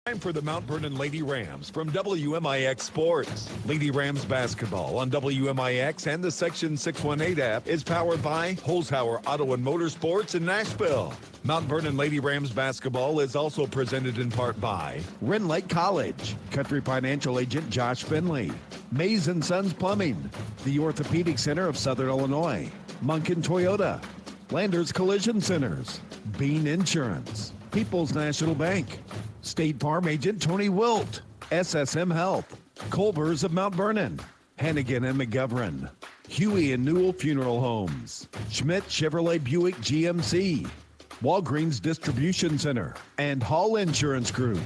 Time for the Mount Vernon Lady Rams from WMIX Sports. Lady Rams basketball on WMIX and the Section 618 app is powered by Holzhauer Auto and Motorsports in Nashville. Mount Vernon Lady Rams basketball is also presented in part by Wren Lake College, Country Financial Agent Josh Finley, Mays & Sons Plumbing, the Orthopedic Center of Southern Illinois, Munkin Toyota, Landers Collision Centers, Bean Insurance, People's National Bank, State Farm Agent Tony Wilt, SSM Health, Culver's of Mount Vernon, Hannigan and McGovern, Huey and Newell Funeral Homes, Schmidt Chevrolet Buick GMC, Walgreens Distribution Center, and Hall Insurance Group.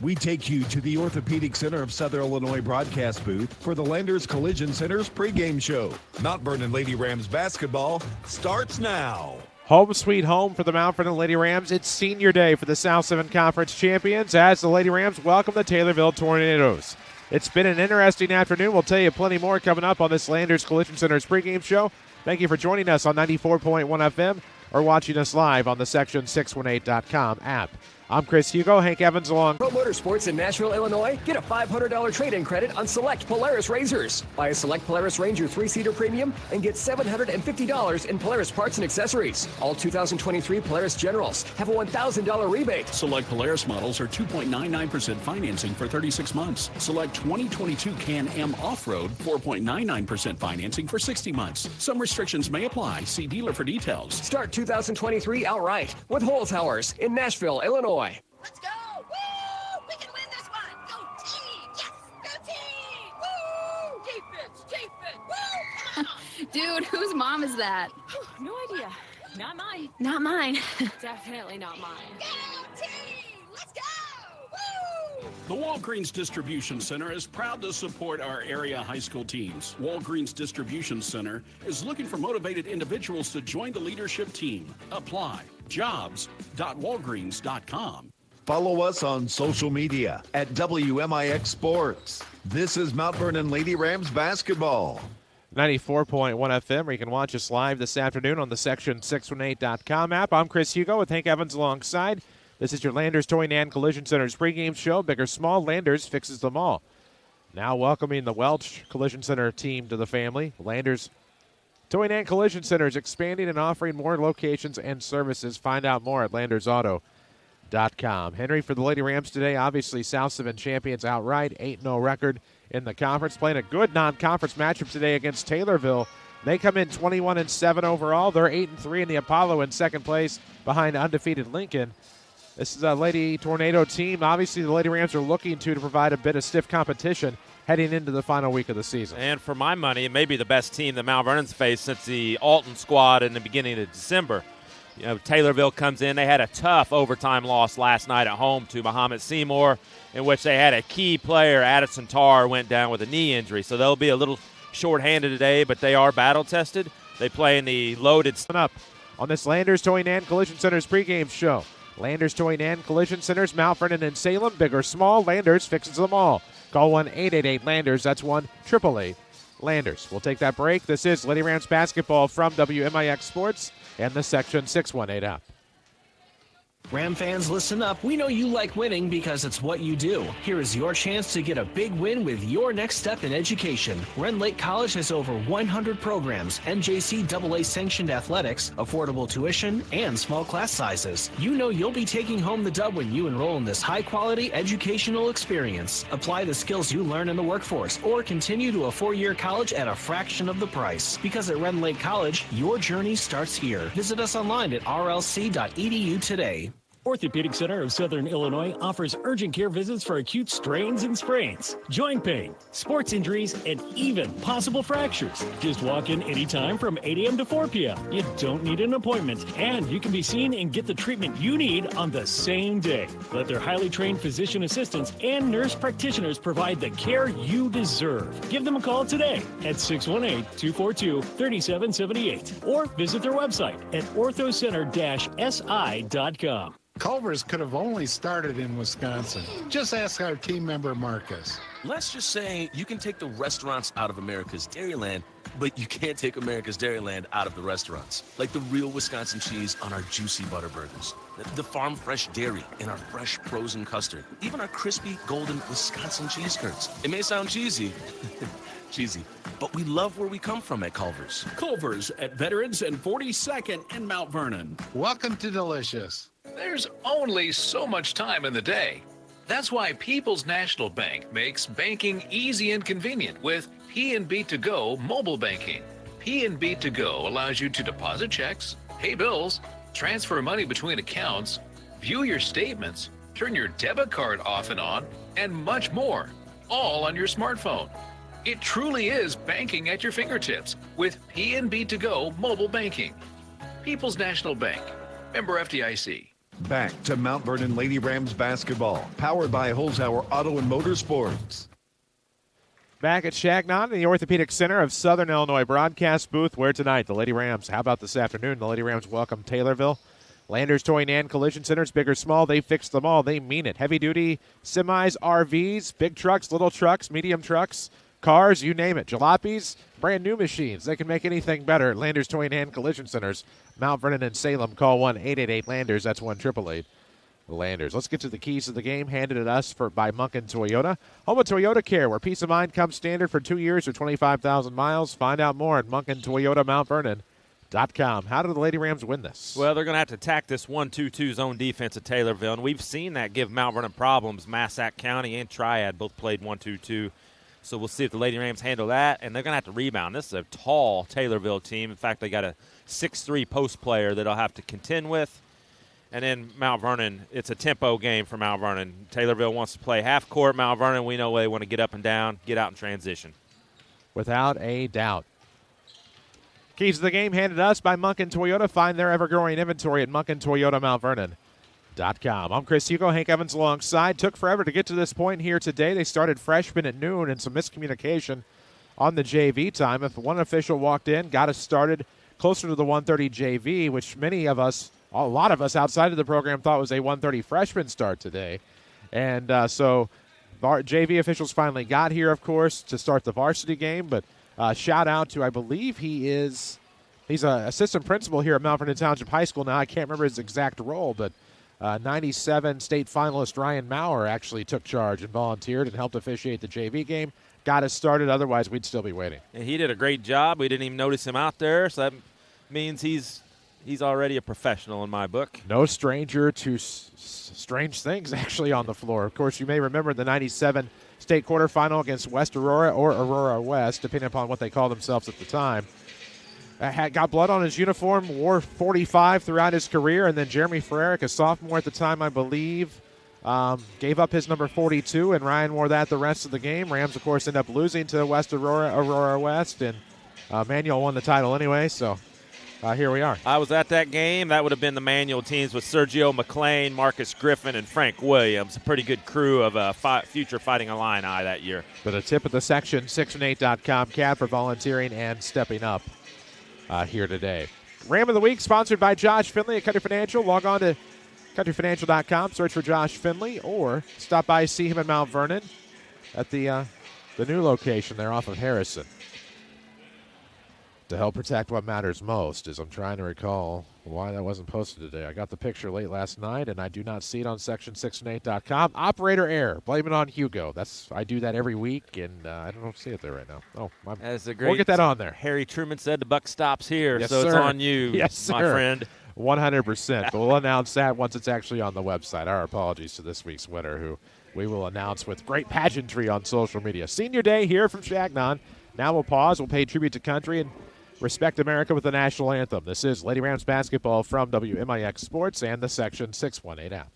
We take you to the Orthopedic Center of Southern Illinois broadcast booth for the Landers Collision Center's pregame show. Mount Vernon Lady Rams basketball starts now. Home sweet home for the Mount Vernon Lady Rams. It's senior day for the South 7 Conference champions as the Lady Rams welcome the Taylorville Tornadoes. It's been an interesting afternoon. We'll tell you plenty more coming up on this Landers Collision Center's pregame show. Thank you for joining us on 94.1 FM or watching us live on the Section618.com app. I'm Chris Hugo. Hank Evans along. Pro Motorsports in Nashville, Illinois. Get a $500 trade-in credit on select Polaris Razors. Buy a select Polaris Ranger 3-seater premium and get $750 in Polaris parts and accessories. All 2023 Polaris Generals have a $1,000 rebate. Select Polaris models are 2.99% financing for 36 months. Select 2022 Can-Am Off-Road 4.99% financing for 60 months. Some restrictions may apply. See dealer for details. Start 2023 outright with Holzhauer's in Nashville, Illinois. Let's go! Woo! We can win this one! Go team! Yes! Go team! Woo! Defense! Woo! Come on! Dude, whose mom is that? No idea. Not mine. Not mine. Definitely not mine. Go team! Let's go! Woo! The Walgreens Distribution Center is proud to support our area high school teams. Walgreens Distribution Center is looking for motivated individuals to join the leadership team. Apply. Jobs.walgreens.com. Follow us on social media at WMIX Sports. This is Mount Vernon Lady Rams basketball. 94.1 FM, or you can watch us live this afternoon on the Section618.com app. I'm Chris Hugo with Hank Evans alongside. This is your Landers Toy and Collision Center's pregame show. Big or small, Landers fixes them all. Now welcoming the Welch Collision Center team to the family. Landers Toy and Collision Center is expanding and offering more locations and services. Find out more at landersauto.com. Henry, for the Lady Rams today, obviously South 7 champions outright, 8-0 record in the conference, playing a good non-conference matchup today against Taylorville. They come in 21-7 overall. They're 8-3 in the Apollo in second place behind undefeated Lincoln. This is a Lady Tornado team. Obviously, the Lady Rams are looking to provide a bit of stiff competition heading into the final week of the season. And for my money, it may be the best team that Mount Vernon's faced since the Alton squad in the beginning of December. You know, Taylorville comes in. They had a tough overtime loss last night at home to Muhammad Seymour, in which they had a key player, Addison Tarr, went down with a knee injury. So they'll be a little short-handed today, but they are battle-tested. They play in the loaded. Up on this Landers Toy and Collision Center's pregame show. Landers Toy and Collision Centers, Mount Vernon and Salem. Big or small, Landers fixes them all. Call 1-888-LANDERS. That's 1-888-LANDERS. We'll take that break. This is Lady Rams basketball from WMIX Sports and the Section 618 app. Ram fans, listen up. We know you like winning because it's what you do. Here is your chance to get a big win with your next step in education. Wren Lake College has over 100 programs, NJCAA sanctioned athletics, affordable tuition, and small class sizes. You know you'll be taking home the dub when you enroll in this high-quality educational experience. Apply the skills you learn in the workforce or continue to a 4-year college at a fraction of the price. Because at Wren Lake College, your journey starts here. Visit us online at rlc.edu today. Orthopedic Center of Southern Illinois offers urgent care visits for acute strains and sprains, joint pain, sports injuries, and even possible fractures. Just walk in anytime from 8 a.m. to 4 p.m. You don't need an appointment, and you can be seen and get the treatment you need on the same day. Let their highly trained physician assistants and nurse practitioners provide the care you deserve. Give them a call today at 618-242-3778 or visit their website at orthocenter-si.com. Culver's could have only started in Wisconsin. Just ask our team member Marcus. Let's just say you can take the restaurants out of America's Dairyland, but you can't take America's Dairyland out of the restaurants. Like the real Wisconsin cheese on our juicy butter burgers. The farm fresh dairy and our fresh frozen custard. Even our crispy golden Wisconsin cheese curds. It may sound cheesy, but we love where we come from at Culver's. Culver's at Veterans and 42nd in Mount Vernon. Welcome to Delicious. There's only so much time in the day. That's why People's National Bank makes banking easy and convenient with P&B To Go mobile banking. P&B To Go allows you to deposit checks, pay bills, transfer money between accounts, view your statements, turn your debit card off and on, and much more, all on your smartphone. It truly is banking at your fingertips with P&B To Go mobile banking. People's National Bank, member FDIC. Back to Mount Vernon Lady Rams basketball, powered by Holzhauer Auto and Motorsports. Back at Chagnon in the Orthopedic Center of Southern Illinois broadcast booth, where tonight the Lady Rams, how about this afternoon? The Lady Rams welcome Taylorville. Landers Towing and Collision Centers, big or small, they fix them all. They mean it. Heavy-duty semis, RVs, big trucks, little trucks, medium trucks, cars, you name it. Jalopies, brand new machines. They can make anything better. Landers Towing and Collision Centers, Mount Vernon and Salem. Call 1-888-LANDERS. That's 1-888. Landers. Let's get to the keys of the game, handed to us by Munkin Toyota. Home of Toyota Care, where peace of mind comes standard for 2 years or 25,000 miles. Find out more at MunkinToyotaMountVernon.com. How did the Lady Rams win this? Well, they're going to have to attack this 1-2-2 zone defense at Taylorville, and we've seen that give Mount Vernon problems. Massac County and Triad both played 1-2-2. So we'll see if the Lady Rams handle that, and they're going to have to rebound. This is a tall Taylorville team. In fact, they got a 6'3" post player that they'll have to contend with. And then Mount Vernon, it's a tempo game for Mount Vernon. Taylorville wants to play half court. Mount Vernon, we know they want to get up and down, get out in transition. Without a doubt. Keys to the game handed to us by Munkin Toyota. Find their ever-growing inventory at MunkinToyotaMountVernon.com. I'm Chris Hugo. Hank Evans alongside. Took forever to get to this point here today. They started freshmen at noon and some miscommunication on the JV time. If one official walked in, got us started closer to the 1:30 JV, which a lot of us outside of the program thought was a 1:30 freshman start today. And so JV officials finally got here, of course, to start the varsity game. But shout out to, I believe he's an assistant principal here at Mount Vernon Township High School now. I can't remember his exact role, but 97 state finalist Ryan Maurer actually took charge and volunteered and helped officiate the JV game. Got us started. Otherwise, we'd still be waiting. And he did a great job. We didn't even notice him out there, so that means he's already a professional in my book. No stranger to strange things, actually, on the floor. Of course, you may remember the 97 state quarterfinal against West Aurora or Aurora West, depending upon what they called themselves at the time. Got blood on his uniform, wore 45 throughout his career, and then Jeremy Ferrerick, a sophomore at the time, I believe, gave up his number 42, and Ryan wore that the rest of the game. Rams, of course, end up losing to West Aurora West, and Manuel won the title anyway, so here we are. I was at that game. That would have been the Manual teams with Sergio McLean, Marcus Griffin, and Frank Williams. A pretty good crew of future Fighting Illini that year. But a tip of the section, 618.com, CAD for volunteering and stepping up here today. Ram of the Week, sponsored by Josh Finley at Country Financial. Log on to countryfinancial.com, search for Josh Finley, or stop by, see him in Mount Vernon at the new location there off of Harrison. To help protect what matters most, as I'm trying to recall why that wasn't posted today. I got the picture late last night, and I do not see it on section618.com. Operator error. Blame it on Hugo. I do that every week, and I don't see it there right now. Oh, we'll get that on there. Harry Truman said the buck stops here, yes, so sir. It's on you, yes, my sir. friend. 100%. But we'll announce that once it's actually on the website. Our apologies to this week's winner, who we will announce with great pageantry on social media. Senior Day here from Chagnon. Now we'll pause. We'll pay tribute to country and respect America with the national anthem. This is Lady Rams basketball from WMIX Sports and the Section 618 app.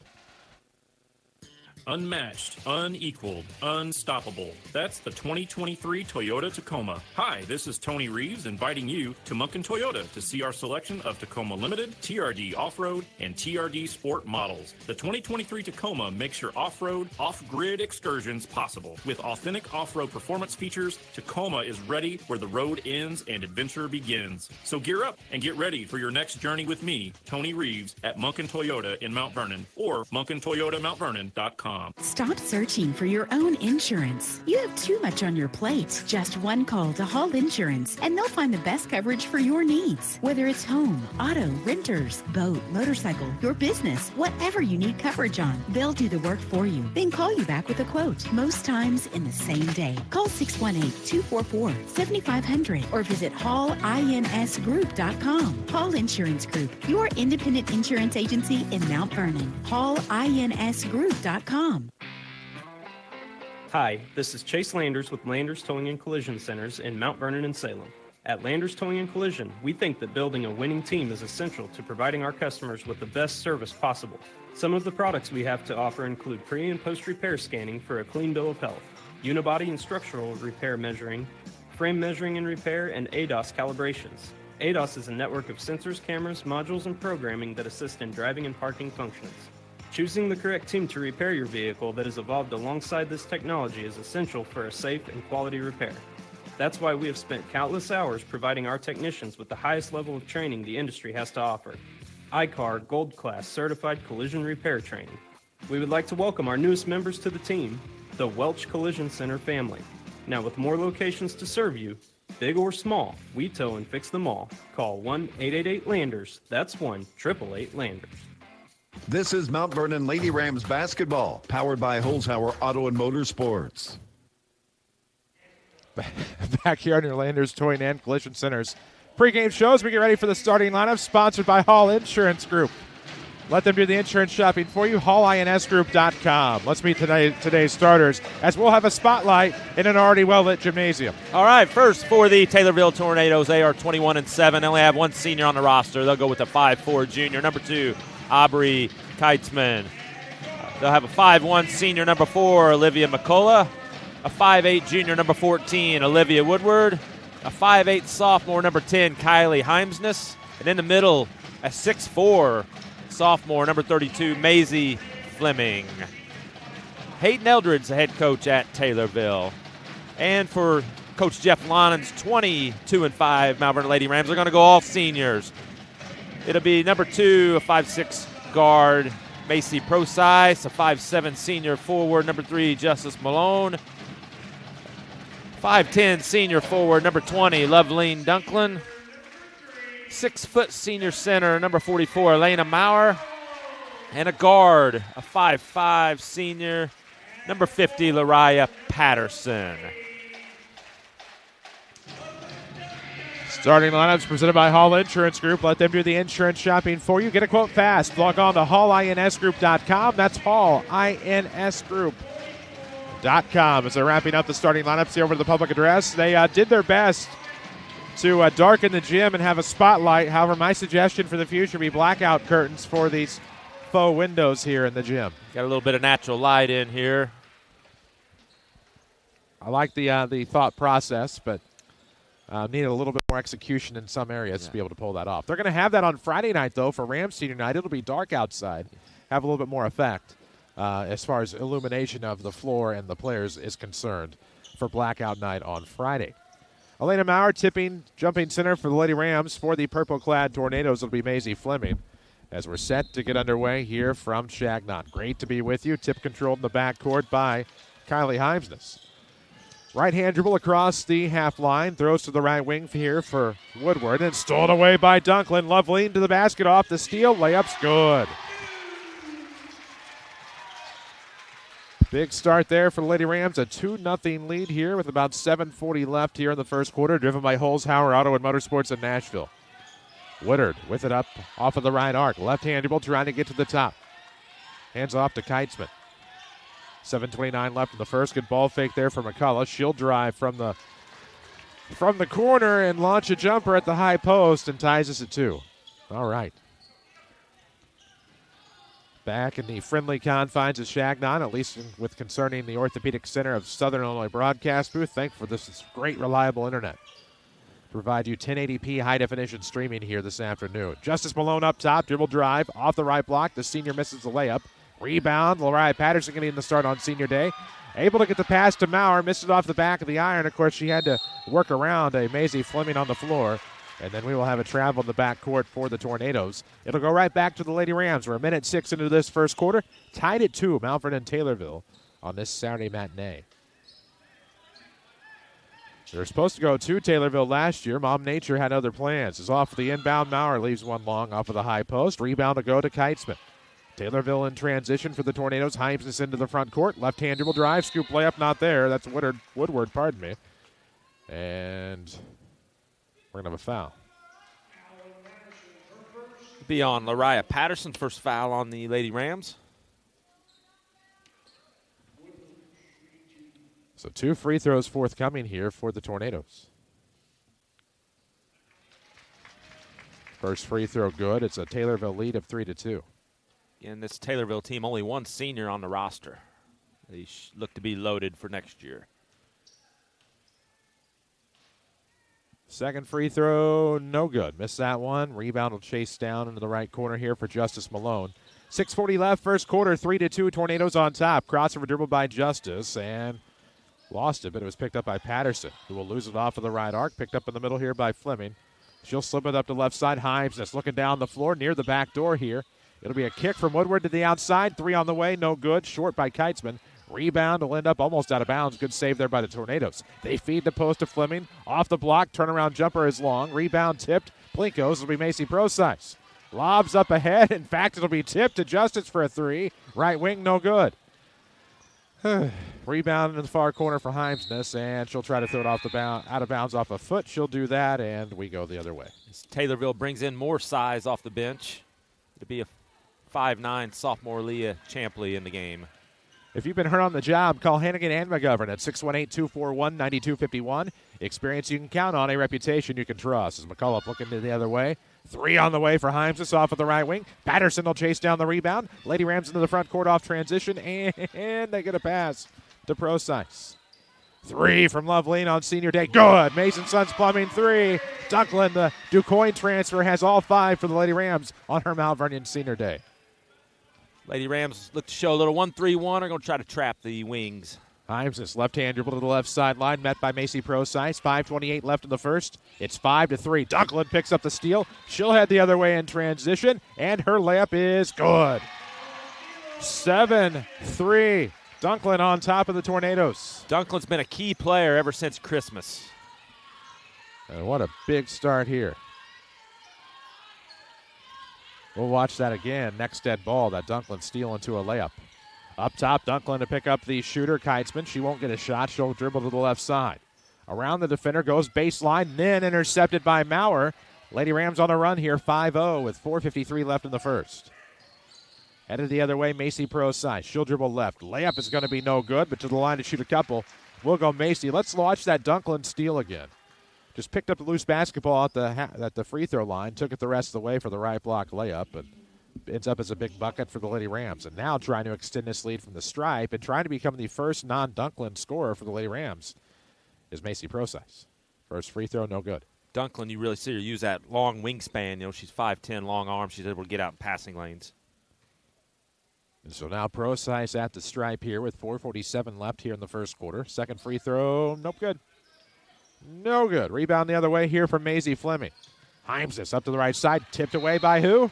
Unmatched, unequaled, unstoppable. That's the 2023 Toyota Tacoma. Hi, this is Tony Reeves inviting you to Munkin Toyota to see our selection of Tacoma Limited, TRD Off-Road, and TRD Sport models. The 2023 Tacoma makes your off-road, off-grid excursions possible. With authentic off-road performance features, Tacoma is ready where the road ends and adventure begins. So gear up and get ready for your next journey with me, Tony Reeves, at Munkin Toyota in Mount Vernon, or MunkinToyotaMountVernon.com. HallInsuranceGroup.com. Stop searching for your own insurance. You have too much on your plate. Just one call to Hall Insurance, and they'll find the best coverage for your needs. Whether it's home, auto, renters, boat, motorcycle, your business, whatever you need coverage on, they'll do the work for you. Then call you back with a quote, most times in the same day. Call 618-244-7500 or visit HallInsGroup.com. Hall Insurance Group, your independent insurance agency in Mount Vernon. HallInsGroup.com. Hi, this is Chase Landers with Landers Towing and Collision Centers in Mount Vernon and Salem. At Landers Towing and Collision, we think that building a winning team is essential to providing our customers with the best service possible. Some of the products we have to offer include pre- and post-repair scanning for a clean bill of health, unibody and structural repair measuring, frame measuring and repair, and ADAS calibrations. ADAS is a network of sensors, cameras, modules, and programming that assist in driving and parking functions. Choosing the correct team to repair your vehicle that has evolved alongside this technology is essential for a safe and quality repair. That's why we have spent countless hours providing our technicians with the highest level of training the industry has to offer. ICAR Gold Class Certified Collision Repair Training. We would like to welcome our newest members to the team, the Welch Collision Center family. Now with more locations to serve you, big or small, we tow and fix them all. Call 1-888-LANDERS. That's 1-888-LANDERS. This is Mount Vernon Lady Rams basketball, powered by Holzhauer Auto and Motorsports. Back here on your Landers Towing and Collision Centers pregame shows, we get ready for the starting lineup, sponsored by Hall Insurance Group. Let them do the insurance shopping for you, HallInsGroup.com. Let's meet today's starters, as we'll have a spotlight in an already well-lit gymnasium. All right, first for the Taylorville Tornadoes, they are 21-7. They only have one senior on the roster. They'll go with a 5'4 junior. Number 2, Aubrey Keitzman. They'll have a 5'1 senior, number 4, Olivia McCullough. A 5'8 junior, number 14, Olivia Woodward. A 5'8 sophomore, number 10, Kylie Heimsness. And in the middle, a 6'4 sophomore, number 32, Maisie Fleming. Hayden Eldred's the head coach at Taylorville. And for Coach Jeff Lonon's 22-5 Mount Vernon Lady Rams, they're going to go all seniors. It'll be number 2, a 5'6 guard, Macy Procyse, a 5'7 senior forward, number 3, Justice Malone. 5'10 senior forward, number 20, Loveline Dunklin. 6' senior center, number 44, Elena Maurer. And a guard, a 5'5 senior, number 50, Lariah Patterson. Starting lineups presented by Hall Insurance Group. Let them do the insurance shopping for you. Get a quote fast. Log on to HallInsGroup.com. That's HallInsGroup.com. As they're wrapping up the starting lineups here over to the public address, they did their best to darken the gym and have a spotlight. However, my suggestion for the future be blackout curtains for these faux windows here in the gym. Got a little bit of natural light in here. I like the thought process, but needed a little bit more execution in some areas to be able to pull that off. They're going to have that on Friday night, though, for Rams Senior Night. It'll be dark outside, have a little bit more effect as far as illumination of the floor and the players is concerned for blackout night on Friday. Elena Maurer jumping center for the Lady Rams. For the purple-clad Tornadoes, it'll be Maisie Fleming. As we're set to get underway here from Shagnon. Great to be with you. Tip controlled in the backcourt by Kylie Heimsness. Right-hand dribble across the half line. Throws to the right wing here for Woodward. And stolen away by Dunklin. Loveline to the basket off the steal. Layup's good. Big start there for the Lady Rams. A 2-0 lead here with about 7:40 left here in the first quarter. Driven by Holzhauer Auto and Motorsports in Nashville. Woodard with it up off of the right arc. Left-hand dribble trying to get to the top. Hands off to Keitzman. 7:29 left in the first. Good ball fake there for McCullough. She'll drive from the corner and launch a jumper at the high post and ties us at 2. All right. Back in the friendly confines of Shagnon, at least with concerning the Orthopedic Center of Southern Illinois broadcast booth. Thankful for this great, reliable internet. Provide you 1080p high-definition streaming here this afternoon. Justice Malone up top. Dribble drive off the right block. The senior misses the layup. Rebound. Lariah Patterson getting the start on senior day. Able to get the pass to Maurer. Missed it off the back of the iron. Of course, she had to work around a Maisie Fleming on the floor. And then we will have a travel in the backcourt for the Tornadoes. It'll go right back to the Lady Rams. We're a minute 6 into this first quarter. Tied at 2, Mount Vernon and Taylorville on this Saturday matinee. They were supposed to go to Taylorville last year. Mom Nature had other plans. Is off the inbound. Maurer leaves one long off of the high post. Rebound to go to Keitzman. Taylorville in transition for the Tornadoes. Himes this into the front court. Left-hand dribble drive. Scoop layup not there. That's Woodward, pardon me. And we're going to have a foul. Be on Lariah Patterson's first foul on the Lady Rams. So 2 free throws forthcoming here for the Tornadoes. First free throw good. It's a Taylorville lead of 3-2. And this Taylorville team, only one senior on the roster. They look to be loaded for next year. Second free throw, no good. Missed that one. Rebound will chase down into the right corner here for Justice Malone. 6:40 left, first quarter, 3-2. Tornadoes on top. Crossover dribble by Justice and lost it, but it was picked up by Patterson, who will lose it off of the right arc. Picked up in the middle here by Fleming. She'll slip it up to left side. Himes that's looking down the floor near the back door here. It'll be a kick from Woodward to the outside. 3 on the way, no good. Short by Keitzman. Rebound will end up almost out of bounds. Good save there by the Tornadoes. They feed the post to Fleming. Off the block, turnaround jumper is long. Rebound tipped. Blinkos. It'll be Macy Prosize. Lobs up ahead. In fact, it'll be tipped to Justice for a 3. Right wing, no good. Rebound in the far corner for Himesness, and she'll try to throw it out of bounds off a foot. She'll do that, and we go the other way. Taylorville brings in more size off the bench. It'll be a 5'9" sophomore Leah Champley in the game. If you've been hurt on the job, call Hannigan and McGovern at 618-241-9251. Experience you can count on, a reputation you can trust. As McCullough looking to the other way. 3 on the way for Himesness off of the right wing. Patterson will chase down the rebound. Lady Rams into the front court off transition, and they get a pass to Prosize. 3 from Loveleen on senior day. Good. Mason Sons Plumbing 3. Dunklin, the DuQuoin transfer, has all 5 for the Lady Rams on her Mount Vernon senior day. Lady Rams look to show a little 1-3-1. Are going to try to trap the wings. Himesness left-hand dribble to the left sideline, met by Macy Prosize. 5:28 left in the first. It's 5-3. Dunklin picks up the steal. She'll head the other way in transition, and her layup is good. 7-3. Dunklin on top of the Tornadoes. Dunklin's been a key player ever since Christmas. And what a big start here. We'll watch that again. Next dead ball, that Dunklin steal into a layup. Up top, Dunklin to pick up the shooter, Keitzman. She won't get a shot. She'll dribble to the left side. Around the defender goes baseline, then intercepted by Maurer. Lady Rams on a run here, 5-0 with 4:53 left in the first. Headed the other way, Macy Prosize. She'll dribble left. Layup is going to be no good, but to the line to shoot a couple. We'll go Macy. Let's watch that Dunklin steal again. Just picked up the loose basketball at the free throw line, took it the rest of the way for the right block layup, and ends up as a big bucket for the Lady Rams. And now trying to extend this lead from the stripe and trying to become the first non-Dunklin scorer for the Lady Rams is Macy Prosize. First free throw, no good. Dunklin, you really see her use that long wingspan. You know, she's 5'10", long arms. She's able to get out in passing lanes. And so now Prosize at the stripe here with 4:47 left here in the first quarter. Second free throw, nope, good. No good. Rebound the other way here from Maisie Fleming. Himesness up to the right side. Tipped away by who?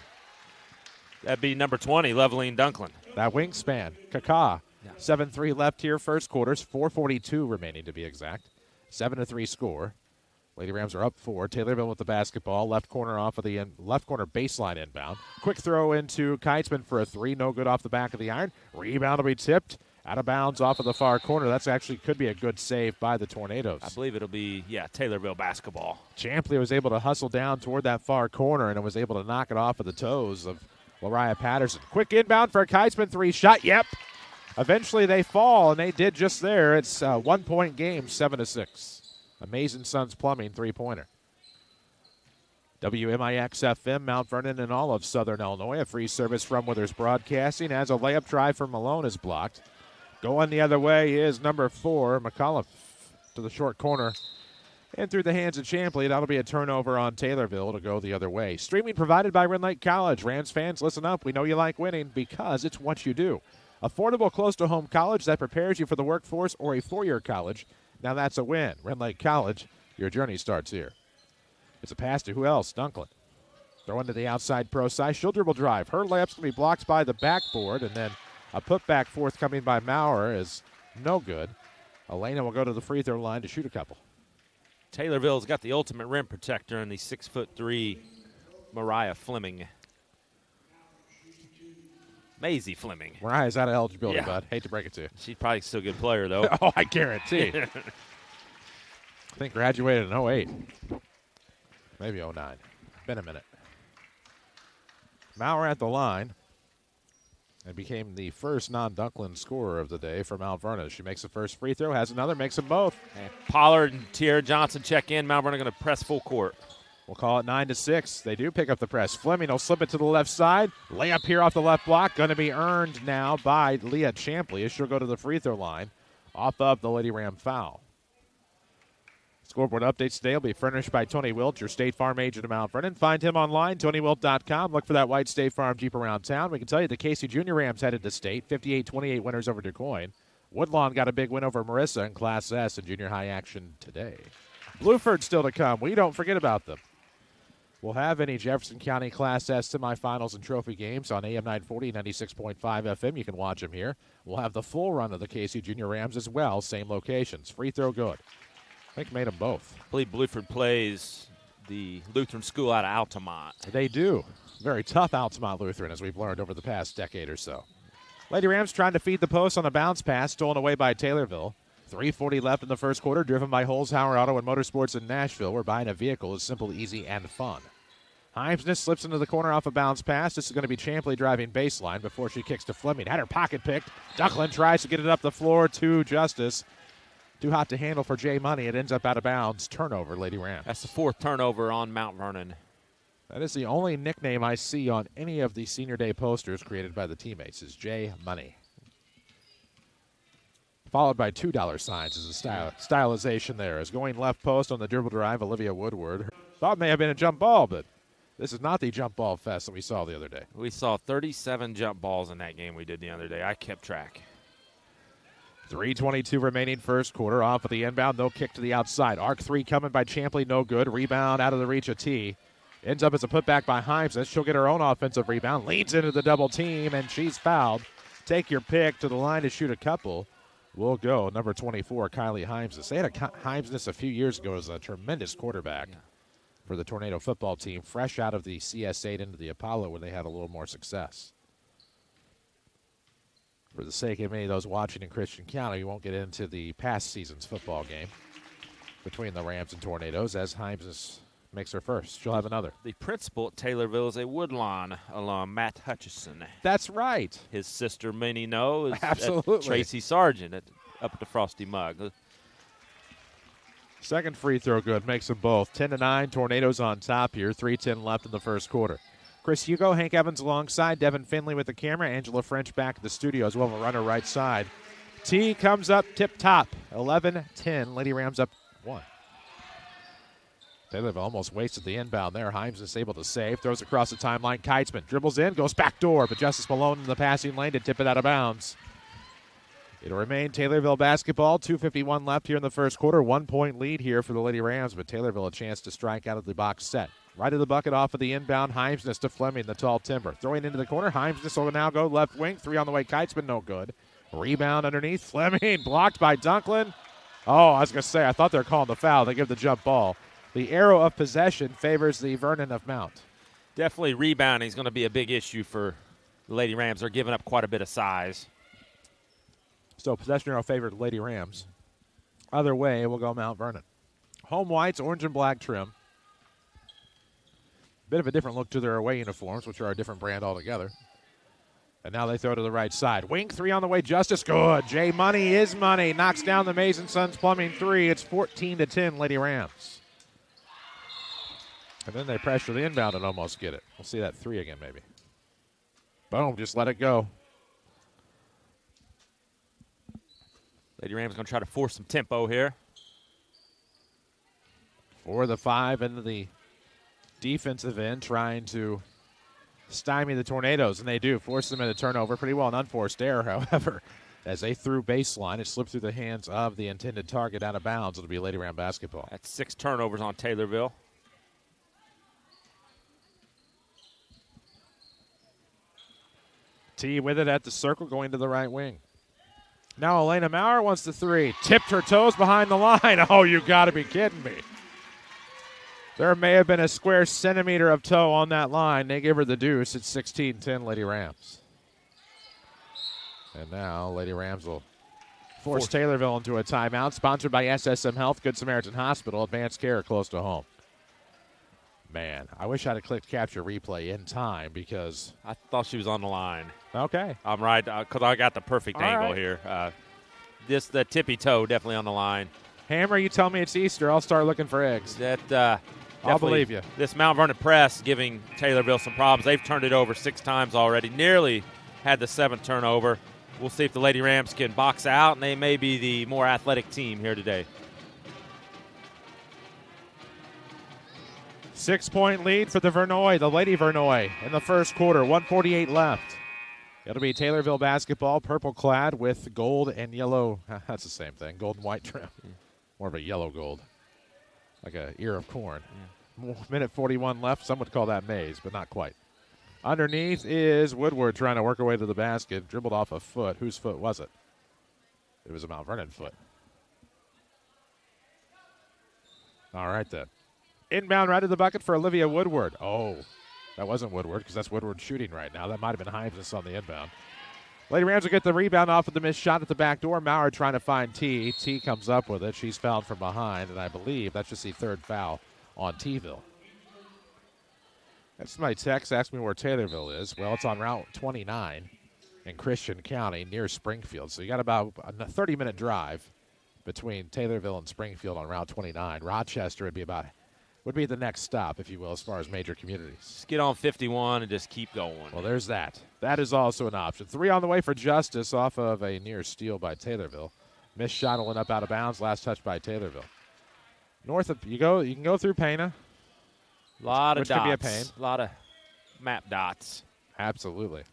That'd be number 20, Loveleen Dunklin. That wingspan. Kaka. 7-3 left here, first quarters. 4:42 remaining to be exact. 7-3 score. Lady Rams are up 4. Taylorville with the basketball. Left corner off of the left corner baseline inbound. Quick throw into Keitzman for a 3. No good off the back of the iron. Rebound will be tipped. Out of bounds off of the far corner. That's actually could be a good save by the Tornadoes. I believe it'll be, Taylorville basketball. Champley was able to hustle down toward that far corner and was able to knock it off of the toes of Lariah Patterson. Quick inbound for a Keitzman 3 shot. Yep. Eventually they fall, and they did just there. It's a 1-point game, 7-6. Amazing Sons Plumbing 3-pointer. WMIX-FM, Mount Vernon, and all of Southern Illinois. A free service from Withers Broadcasting as a layup try for Malone is blocked. Going the other way is number 4, McCullough, to the short corner. And through the hands of Champley, that'll be a turnover on Taylorville to go the other way. Streaming provided by Rend Lake College. Rams fans, listen up. We know you like winning because it's what you do. Affordable, close-to-home college that prepares you for the workforce or a four-year college. Now that's a win. Rend Lake College, your journey starts here. It's a pass to who else? Dunklin. Throw into the outside pro side. She'll dribble drive. Her layup's going to be blocked by the backboard, and then a putback forthcoming by Maurer is no good. Elena will go to the free throw line to shoot a couple. Taylorville's got the ultimate rim protector in the 6'3" Mariah Fleming. Maisie Fleming. Mariah's out of eligibility, Yeah. bud. Hate to break it to you. She's probably still a good player, though. Oh, I guarantee. I think graduated in 08. Maybe 09. Been a minute. Maurer at the line and became the first non-Dunklin scorer of the day for Mount Vernon. She makes the first free throw, has another, makes them both. And Pollard and Tierra Johnson check in. Mount Vernon going to press full court. We'll call it 9-6. They do pick up the press. Fleming will slip it to the left side. Layup here off the left block. Going to be earned now by Leah Champley as she'll go to the free throw line off of the Lady Ram foul. Scoreboard updates today will be furnished by Tony Wilt, your State Farm agent of Mount Vernon. Find him online, TonyWilt.com. Look for that white State Farm Jeep around town. We can tell you the Casey Junior Rams headed to state, 58-28 winners over DuQuoin. Woodlawn got a big win over Marissa in Class S in junior high action today. Blueford still to come. We don't forget about them. We'll have any Jefferson County Class S semifinals and trophy games on AM 940, 96.5 FM. You can watch them here. We'll have the full run of the Casey Junior Rams as well, same locations. Free throw good. I think made them both. I believe Blueford plays the Lutheran school out of Altamont. They do. Very tough Altamont Lutheran, as we've learned over the past decade or so. Lady Rams trying to feed the post on a bounce pass, stolen away by Taylorville. 3:40 left in the first quarter, driven by Holzhauer Auto and Motorsports in Nashville, where buying a vehicle is simple, easy, and fun. Heimsness slips into the corner off a bounce pass. This is going to be Champley driving baseline before she kicks to Fleming. Had her pocket picked. Dunklin tries to get it up the floor to Justice. Too hot to handle for Jay Money. It ends up out of bounds. Turnover, Lady Rams. That's the fourth turnover on Mount Vernon. That is the only nickname I see on any of the Senior Day posters created by the teammates is Jay Money. Followed by $2 signs as a stylization there. As going left post on the dribble drive, Olivia Woodward. Thought it may have been a jump ball, but this is not the jump ball fest that we saw the other day. We saw 37 jump balls in that game we did the other day. I kept track. 3:22 remaining first quarter. Off of the inbound, no kick to the outside. Arc three coming by Champley, no good. Rebound out of the reach of T. Ends up as a putback by Himes. She'll get her own offensive rebound. Leads into the double team, and she's fouled. Take your pick to the line to shoot a couple. We'll go number 24, Kylie Himesness. They had a Himesness a few years ago as a tremendous quarterback for the Tornado football team, fresh out of the CS8 into the Apollo when they had a little more success. For the sake of any of those watching in Christian County, we won't get into the past season's football game between the Rams and Tornadoes as Himesness makes her first. She'll have another. The principal at Taylorville is a Woodlawn alum, Matt Hutchison. That's right. His sister, Minnie No, is Absolutely. Tracy Sargent up at the Frosty Mug. Second free throw good, makes them both. 10-9, Tornadoes on top here. 3:10 left in the first quarter. Chris Hugo, Hank Evans alongside, Devin Finley with the camera, Angela French back at the studio as well, a runner right side. T comes up tip-top, 11-10, Lady Rams up 1. Taylorville almost wasted the inbound there. Himes is able to save, throws across the timeline. Keitzman dribbles in, goes back door, but Justice Malone in the passing lane to tip it out of bounds. It'll remain Taylorville basketball. 2:51 left here in the first quarter. 1 point lead here for the Lady Rams, but Taylorville a chance to strike out of the box set. Right of the bucket off of the inbound. Himesness to Fleming, the tall timber. Throwing into the corner. Himesness will now go left wing. 3 on the way. Keitzman, no good. Rebound underneath. Fleming blocked by Dunklin. Oh, I was going to say, I thought they were calling the foul. They give the jump ball. The arrow of possession favors the Vernon of Mount. Definitely rebounding is going to be a big issue for the Lady Rams. They're giving up quite a bit of size. So possession arrow favored Lady Rams. Other way, we'll go Mount Vernon. Home whites, orange and black trim. Bit of a different look to their away uniforms, which are a different brand altogether. And now they throw to the right side. Wing 3 on the way. Justice good. Jay Money is money. Knocks down the Mason Sons Plumbing 3. It's 14-10 Lady Rams. And then they pressure the inbound and almost get it. We'll see that 3 again maybe. Boom, just let it go. Lady Rams going to try to force some tempo here. For the 5 into the defensive end, trying to stymie the Tornadoes, and they do. Force them into turnover. Pretty well an unforced error, however. As they threw baseline, it slipped through the hands of the intended target out of bounds. It'll be Lady Ram basketball. That's 6 turnovers on Taylorville. T with it at the circle, going to the right wing. Now Elena Maurer wants the three. Tipped her toes behind the line. Oh, you got to be kidding me. There may have been a square centimeter of toe on that line. They give her the deuce. It's 16-10 Lady Rams. And now Lady Rams will force Taylorville into a timeout. Sponsored by SSM Health, Good Samaritan Hospital, advanced care close to home. Man, I wish I'd have clicked capture replay in time because I thought she was on the line. Okay. I'm right, because I got the perfect angle here. The tippy toe definitely on the line. Hammer, you tell me it's Easter, I'll start looking for eggs. I'll believe you. This Mount Vernon press giving Taylorville some problems. They've turned it over 6 times already, nearly had the 7th turnover. We'll see if the Lady Rams can box out, and they may be the more athletic team here today. 6-point lead for the Vernoy, the Lady Vernoy, in the first quarter. 1:48 left. It'll be Taylorville basketball, purple clad with gold and yellow. That's the same thing, gold and white trim. More of a yellow gold, like an ear of corn. Minute 41 left. Some would call that maize, but not quite. Underneath is Woodward trying to work her way to the basket. Dribbled off a foot. Whose foot was it? It was a Mount Vernon foot. All right, then. Inbound right to the bucket for Olivia Woodward. Oh, that wasn't Woodward because that's Woodward shooting right now. That might have been Hines on the inbound. Lady Rams will get the rebound off of the missed shot at the back door. Maurer trying to find T. T comes up with it. She's fouled from behind, and I believe that's just the 3rd foul on T-ville. That's my text. Ask me where Taylorville is. Well, it's on Route 29 in Christian County near Springfield. So you got about a 30-minute drive between Taylorville and Springfield on Route 29. Rochester would be the next stop, if you will, as far as major communities. Just get on 51 and just keep going. Well, there's that. That is also an option. 3 on the way for Justice off of a near steal by Taylorville. Missed shot went up out of bounds. Last touch by Taylorville. North of you can go through Pana. A lot of which dots. Could be a pain. A lot of map dots. Absolutely.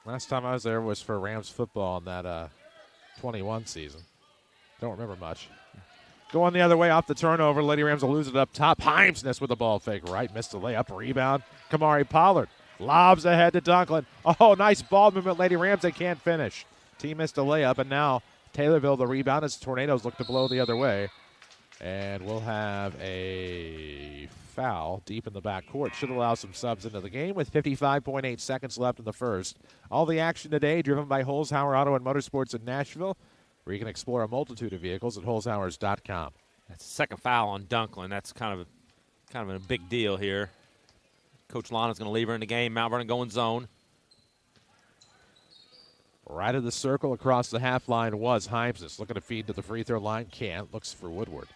Last time I was there was for Rams football in that 21 season. Don't remember much. Going the other way off the turnover. Lady Rams will lose it up top. Himesness with the ball fake right. Missed the layup. Rebound. Kamari Pollard lobs ahead to Dunklin. Oh, nice ball movement. Lady Rams, they can't finish. Team missed a layup, and now Taylorville the rebound as Tornadoes look to blow the other way. And we'll have a foul deep in the backcourt. Should allow some subs into the game with 55.8 seconds left in the first. All the action today driven by Holzhauer Auto and Motorsports in Nashville, where you can explore a multitude of vehicles at holzhauers.com. That's the second foul on Dunklin. That's kind of a big deal here. Coach Lana's going to leave her in the game. Mount Vernon going zone. Right of the circle across the half line was Himesness. Looking to feed to the free throw line. Can't. Looks for Woodward.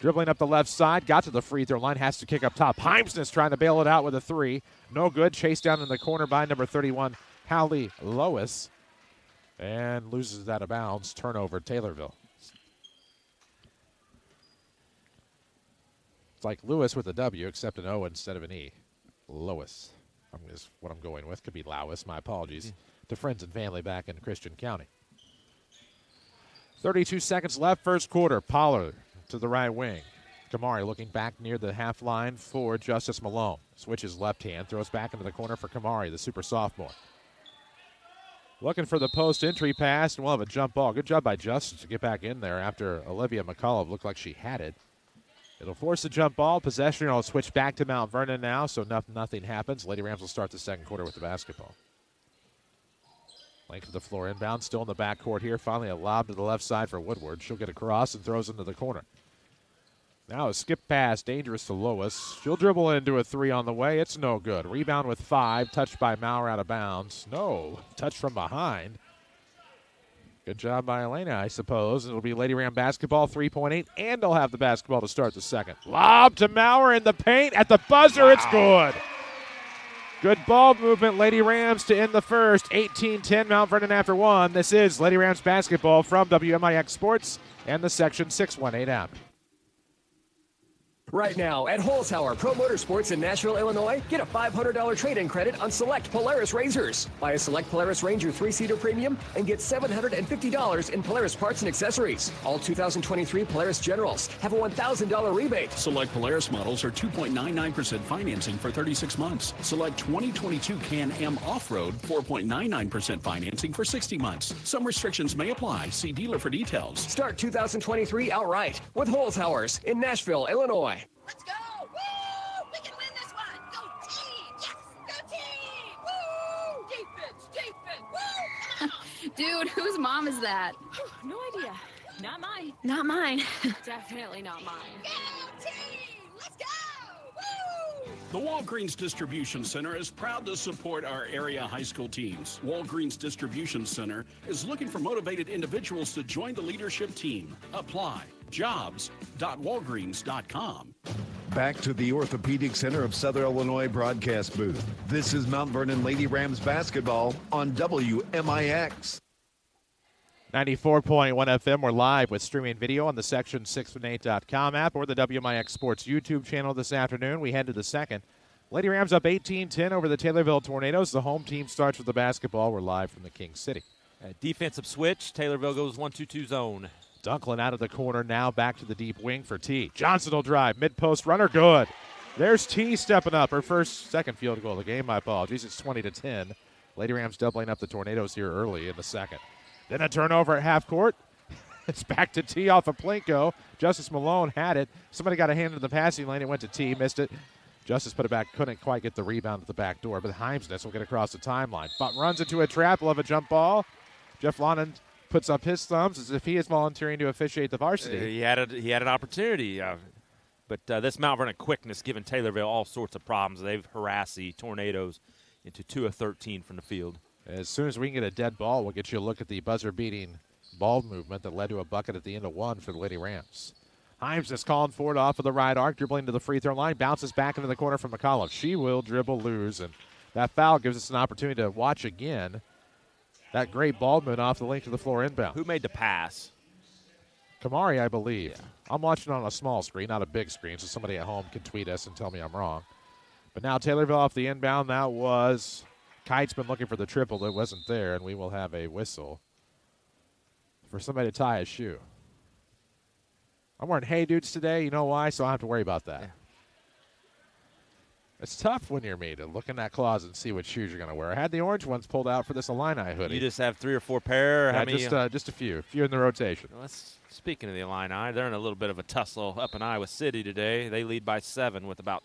Dribbling up the left side. Got to the free throw line. Has to kick up top. Himesness trying to bail it out with a 3. No good. Chased down in the corner by number 31, Hallie Lois. And loses that out of bounds. Turnover, Taylorville. It's like Lewis with a W, except an O instead of an E. Lois is what I'm going with. Could be Lowis. My apologies to friends and family back in Christian County. 32 seconds left, first quarter. Pollard to the right wing. Kamari looking back near the half line for Justice Malone. Switches left hand, throws back into the corner for Kamari, the super sophomore. Looking for the post entry pass, and we'll have a jump ball. Good job by Justice to get back in there after Olivia McCullough looked like she had it. It'll force a jump ball. Possession will switch back to Mount Vernon now, so nothing happens. Lady Rams will start the second quarter with the basketball. Length of the floor inbound, still in the backcourt here. Finally a lob to the left side for Woodward. She'll get across and throws into the corner. Now a skip pass, dangerous to Lois. She'll dribble into a 3 on the way. It's no good. Rebound with 5, touched by Maurer out of bounds. No, touch from behind. Good job by Elena, I suppose. It'll be Lady Ram basketball, 3.8, and they'll have the basketball to start the second. Lob to Maurer in the paint. At the buzzer, It's good. Good ball movement, Lady Rams to end the first. 18-10, Mount Vernon after 1. This is Lady Rams basketball from WMIX Sports and the Section 618 app. Right now at Holzhauer Pro Motorsports in Nashville, Illinois, get a $500 trade-in credit on select Polaris Razors. Buy a select Polaris Ranger 3-seater premium and get $750 in Polaris parts and accessories. All 2023 Polaris Generals have a $1,000 rebate. Select Polaris models are 2.99% financing for 36 months. Select 2022 Can-Am Off-Road 4.99% financing for 60 months. Some restrictions may apply. See dealer for details. Start 2023 outright with Holzhauer's in Nashville, Illinois. Let's go! Woo! We can win this one! Go team! Yes! Go team! Woo! Defense! Defense! Woo! Come on! Dude, whose mom is that? No idea. Not mine. Not mine. Definitely not mine. Go team! Let's go! Woo! The Walgreens Distribution Center is proud to support our area high school teams. Walgreens Distribution Center is looking for motivated individuals to join the leadership team. Apply. Jobs.walgreens.com. Back to the Orthopedic Center of Southern Illinois broadcast booth. This is Mount Vernon Lady Rams basketball on WMIX. 94.1 FM. We're live with streaming video on the Section618.com app or the WMIX Sports YouTube channel this afternoon. We head to the second. Lady Rams up 18-10 over the Taylorville Tornadoes. The home team starts with the basketball. We're live from the King City. A defensive switch. Taylorville goes 1-2-2 zone. Dunklin out of the corner, now back to the deep wing for T. Johnson will drive, mid-post runner, good. There's T stepping up, her second field goal of the game, my apologies. It's 20-10. Lady Rams doubling up the Tornadoes here early in the second. Then a turnover at half court. It's back to T off of Plinko. Justice Malone had it. Somebody got a hand in the passing lane. It went to T, missed it. Justice put it back, couldn't quite get the rebound at the back door, but Heimsness will get across the timeline. Runs into a trap, love a jump ball. Jeff Lonan puts up his thumbs as if he is volunteering to officiate the varsity. He had an opportunity, but this Mount Vernon quickness giving Taylorville all sorts of problems. They've harassed the Tornadoes into 2 of 13 from the field. As soon as we can get a dead ball, we'll get you a look at the buzzer-beating ball movement that led to a bucket at the end of one for the Lady Rams. Himes is calling for it off of the right arc, dribbling to the free throw line, bounces back into the corner from McCollum. She will dribble, lose, and that foul gives us an opportunity to watch again that great ball movement off the link to the floor inbound. Who made the pass? Kamari, I believe. Yeah. I'm watching on a small screen, not a big screen, so somebody at home can tweet us and tell me I'm wrong. But now Taylorville off the inbound. That was Kitesman looking for the triple that wasn't there, and we will have a whistle for somebody to tie his shoe. I'm wearing Hey Dudes today. You know why? So I don't have to worry about that. Yeah. It's tough when you're me to look in that closet and see what shoes you're going to wear. I had the orange ones pulled out for this Illini hoodie. You just have 3 or 4 pair? Yeah, How many? just a few in the rotation. Well, speaking of the Illini, they're in a little bit of a tussle up in Iowa City today. They lead by 7 with about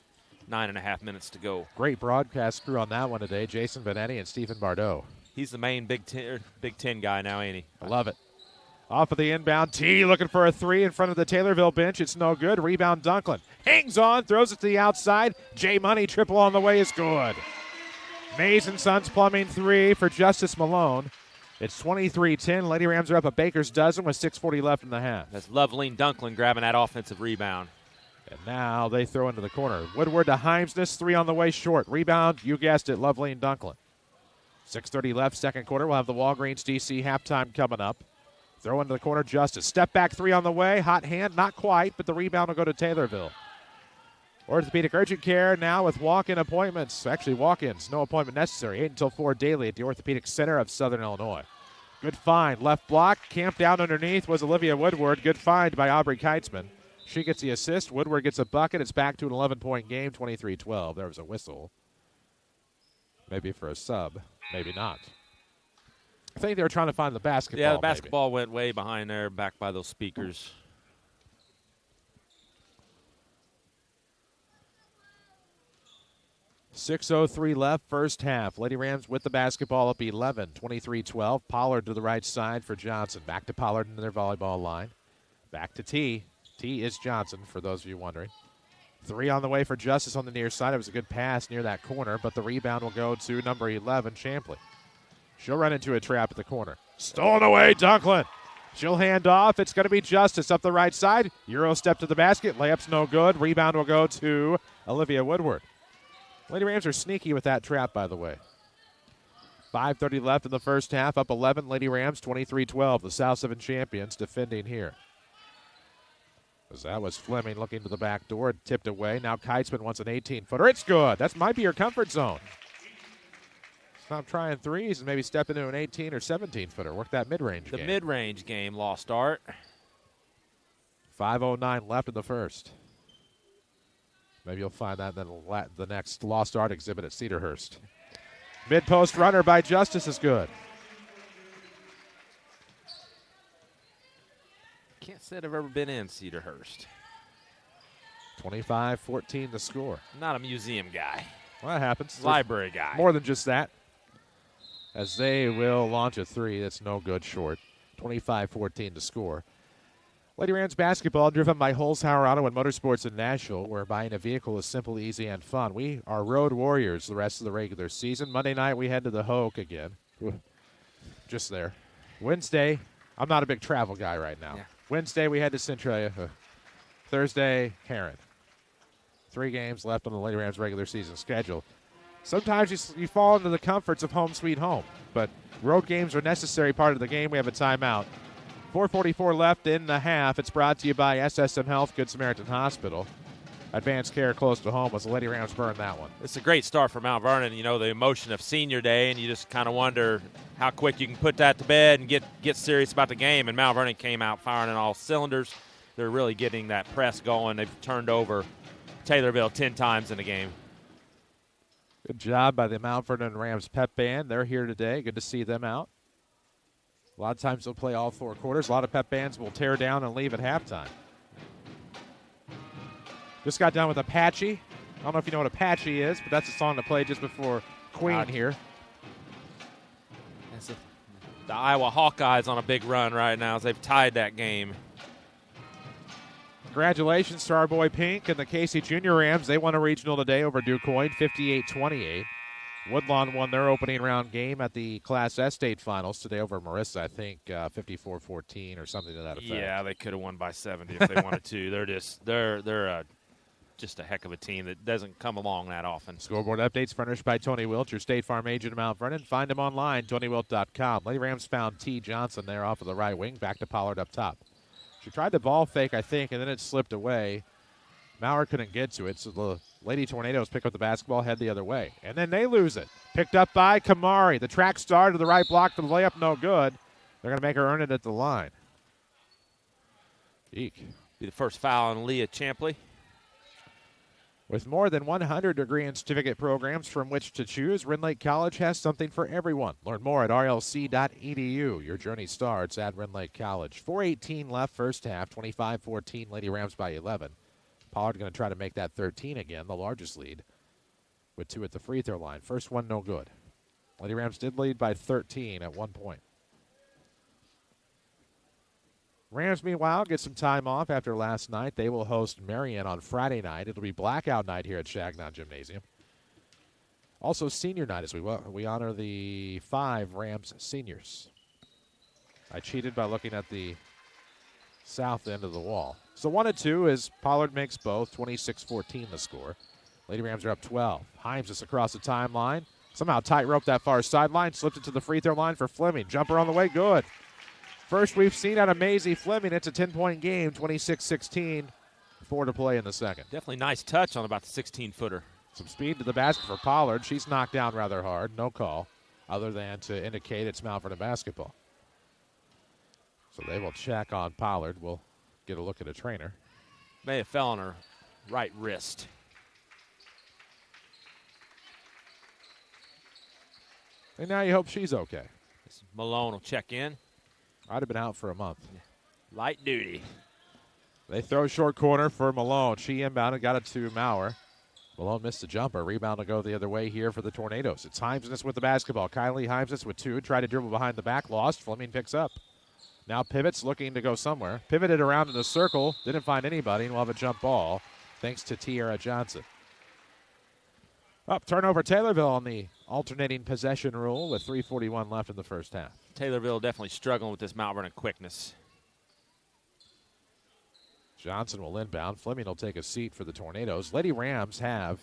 9.5 minutes to go. Great broadcast crew on that one today. Jason Benetti and Stephen Bardot. He's the main Big Ten guy now, ain't he? I love it. Off of the inbound, T looking for a three in front of the Taylorville bench. It's no good. Rebound, Dunklin. Hangs on, throws it to the outside. J Money triple on the way is good. Mays and Sons Plumbing three for Justice Malone. It's 23-10. Lady Rams are up a baker's dozen with 6:40 left in the half. That's Loveline Dunklin grabbing that offensive rebound. And now they throw into the corner. Woodward to Heimsness, three on the way short. Rebound, you guessed it, Loveline Dunklin. 6:30 left, second quarter. We'll have the Walgreens DC halftime coming up. Throw into the corner, Justice. Step back three on the way. Hot hand, not quite, but the rebound will go to Taylorville. Orthopedic urgent care now with walk-in appointments. Actually, walk-ins, no appointment necessary. 8 until 4 daily at the Orthopedic Center of Southern Illinois. Good find. Left block, camped down underneath was Olivia Woodward. Good find by Aubrey Kitesman. She gets the assist. Woodward gets a bucket. It's back to an 11-point game, 23-12. There was a whistle. Maybe for a sub, maybe not. I think they were trying to find the basketball. Yeah, the basketball went way behind there, back by those speakers. .6:03 left, first half. Lady Rams with the basketball up 11, 23-12. Pollard to the right side for Johnson. Back to Pollard into their volleyball line. Back to T. T is Johnson, for those of you wondering. Three on the way for Justice on the near side. It was a good pass near that corner, but the rebound will go to number 11, Champley. She'll run into a trap at the corner. Stolen away, Dunklin. She'll hand off. It's going to be Justice up the right side. Euro step to the basket. Layup's no good. Rebound will go to Olivia Woodward. Lady Rams are sneaky with that trap, by the way. 5:30 left in the first half. Up 11, Lady Rams, 23-12. The South 7 champions defending here. As that was Fleming looking to the back door, tipped away. Now Keitzman wants an 18-footer. It's good. That might be your comfort zone. Stop trying threes and maybe step into an 18 or 17-footer. Work that mid-range game. The mid-range game lost start. 5:09 left in the first. Maybe you'll find that in the next lost art exhibit at Cedarhurst. Mid-post runner by Justice is good. Can't say I've ever been in Cedarhurst. 25-14 the score. Not a museum guy. Well, that happens. Library guy. More than just that. As they will launch a three that's no good short. 25-14 to score. Lady Rams basketball driven by Holzhauer Auto and Motorsports in Nashville, where buying a vehicle is simple, easy, and fun. We are road warriors the rest of the regular season. Monday night we head to the Hoke again. Just there. Wednesday, I'm not a big travel guy right now. Yeah. Wednesday we head to Centralia. Thursday, Heron. 3 games left on the Lady Rams regular season schedule. Sometimes you fall into the comforts of home sweet home, but road games are a necessary part of the game. We have a timeout. 4:44 left in the half. It's brought to you by SSM Health, Good Samaritan Hospital. Advanced care close to home as the Lady Rams burn that one. It's a great start for Mount Vernon. You know, the emotion of senior day, and you just kind of wonder how quick you can put that to bed and get serious about the game. And Mount Vernon came out firing on all cylinders. They're really getting that press going. They've turned over Taylorville 10 times in the game. Good job by the Mount Vernon Rams pep band. They're here today. Good to see them out. A lot of times they'll play all 4 quarters. A lot of pep bands will tear down and leave at halftime. Just got done with Apache. I don't know if you know what Apache is, but that's a song to play just before Queen here. The Iowa Hawkeyes on a big run right now as they've tied that game. Congratulations to our boy Pink and the Casey Junior Rams. They won a regional today over DuQuoin, 58-28. Woodlawn won their opening round game at the Class S state finals today over Marissa, I think 54-14 or something to that effect. Yeah, they could have won by 70 if they wanted to. They're just a heck of a team that doesn't come along that often. Scoreboard updates furnished by Tony Wilt, your State Farm agent in Mount Vernon. Find him online, TonyWilt.com. Lady Rams found T. Johnson there off of the right wing, back to Pollard up top. She tried the ball fake, I think, and then it slipped away. Maurer couldn't get to it, so the Lady Tornadoes pick up the basketball, head the other way. And then they lose it. Picked up by Kamari. The track star to the right block for the layup, no good. They're going to make her earn it at the line. Eek. Be the first foul on Leah Champley. With more than 100 degree and certificate programs from which to choose, Rend Lake College has something for everyone. Learn more at rlc.edu. Your journey starts at Rend Lake College. 4:18 left first half, 25-14, Lady Rams by 11. Pollard going to try to make that 13 again, the largest lead, with 2 at the free throw line. First one, no good. Lady Rams did lead by 13 at one point. Rams, meanwhile, get some time off after last night. They will host Marion on Friday night. It'll be blackout night here at Shagnon Gymnasium. Also senior night as we honor the 5 Rams seniors. I cheated by looking at the south end of the wall. So 1-2 as Pollard makes both, 26-14 the score. Lady Rams are up 12. Himes is across the timeline. Somehow tightrope that far sideline, slipped it to the free throw line for Fleming. Jumper on the way, good. First we've seen out of Maisie Fleming. It's a 10-point game, 26-16, 4 to play in the second. Definitely nice touch on about the 16-footer. Some speed to the basket for Pollard. She's knocked down rather hard. No call other than to indicate it's Mount Vernon basketball. So they will check on Pollard. We'll get a look at a trainer. May have fell on her right wrist. And now you hope she's okay. Malone will check in. I'd have been out for a month. Light duty. They throw short corner for Malone. She inbounded, got it to Maurer. Malone missed the jumper. Rebound to go the other way here for the Tornadoes. It's Himesness with the basketball. Kylie Himesness with 2. Tried to dribble behind the back. Lost. Fleming picks up. Now pivots, looking to go somewhere. Pivoted around in a circle. Didn't find anybody, and we'll have a jump ball thanks to Tiara Johnson. Up, turnover Taylorville on the alternating possession rule with 3:41 left in the first half. Taylorville definitely struggling with this Mount Vernon quickness. Johnson will inbound. Fleming will take a seat for the Tornadoes. Lady Rams have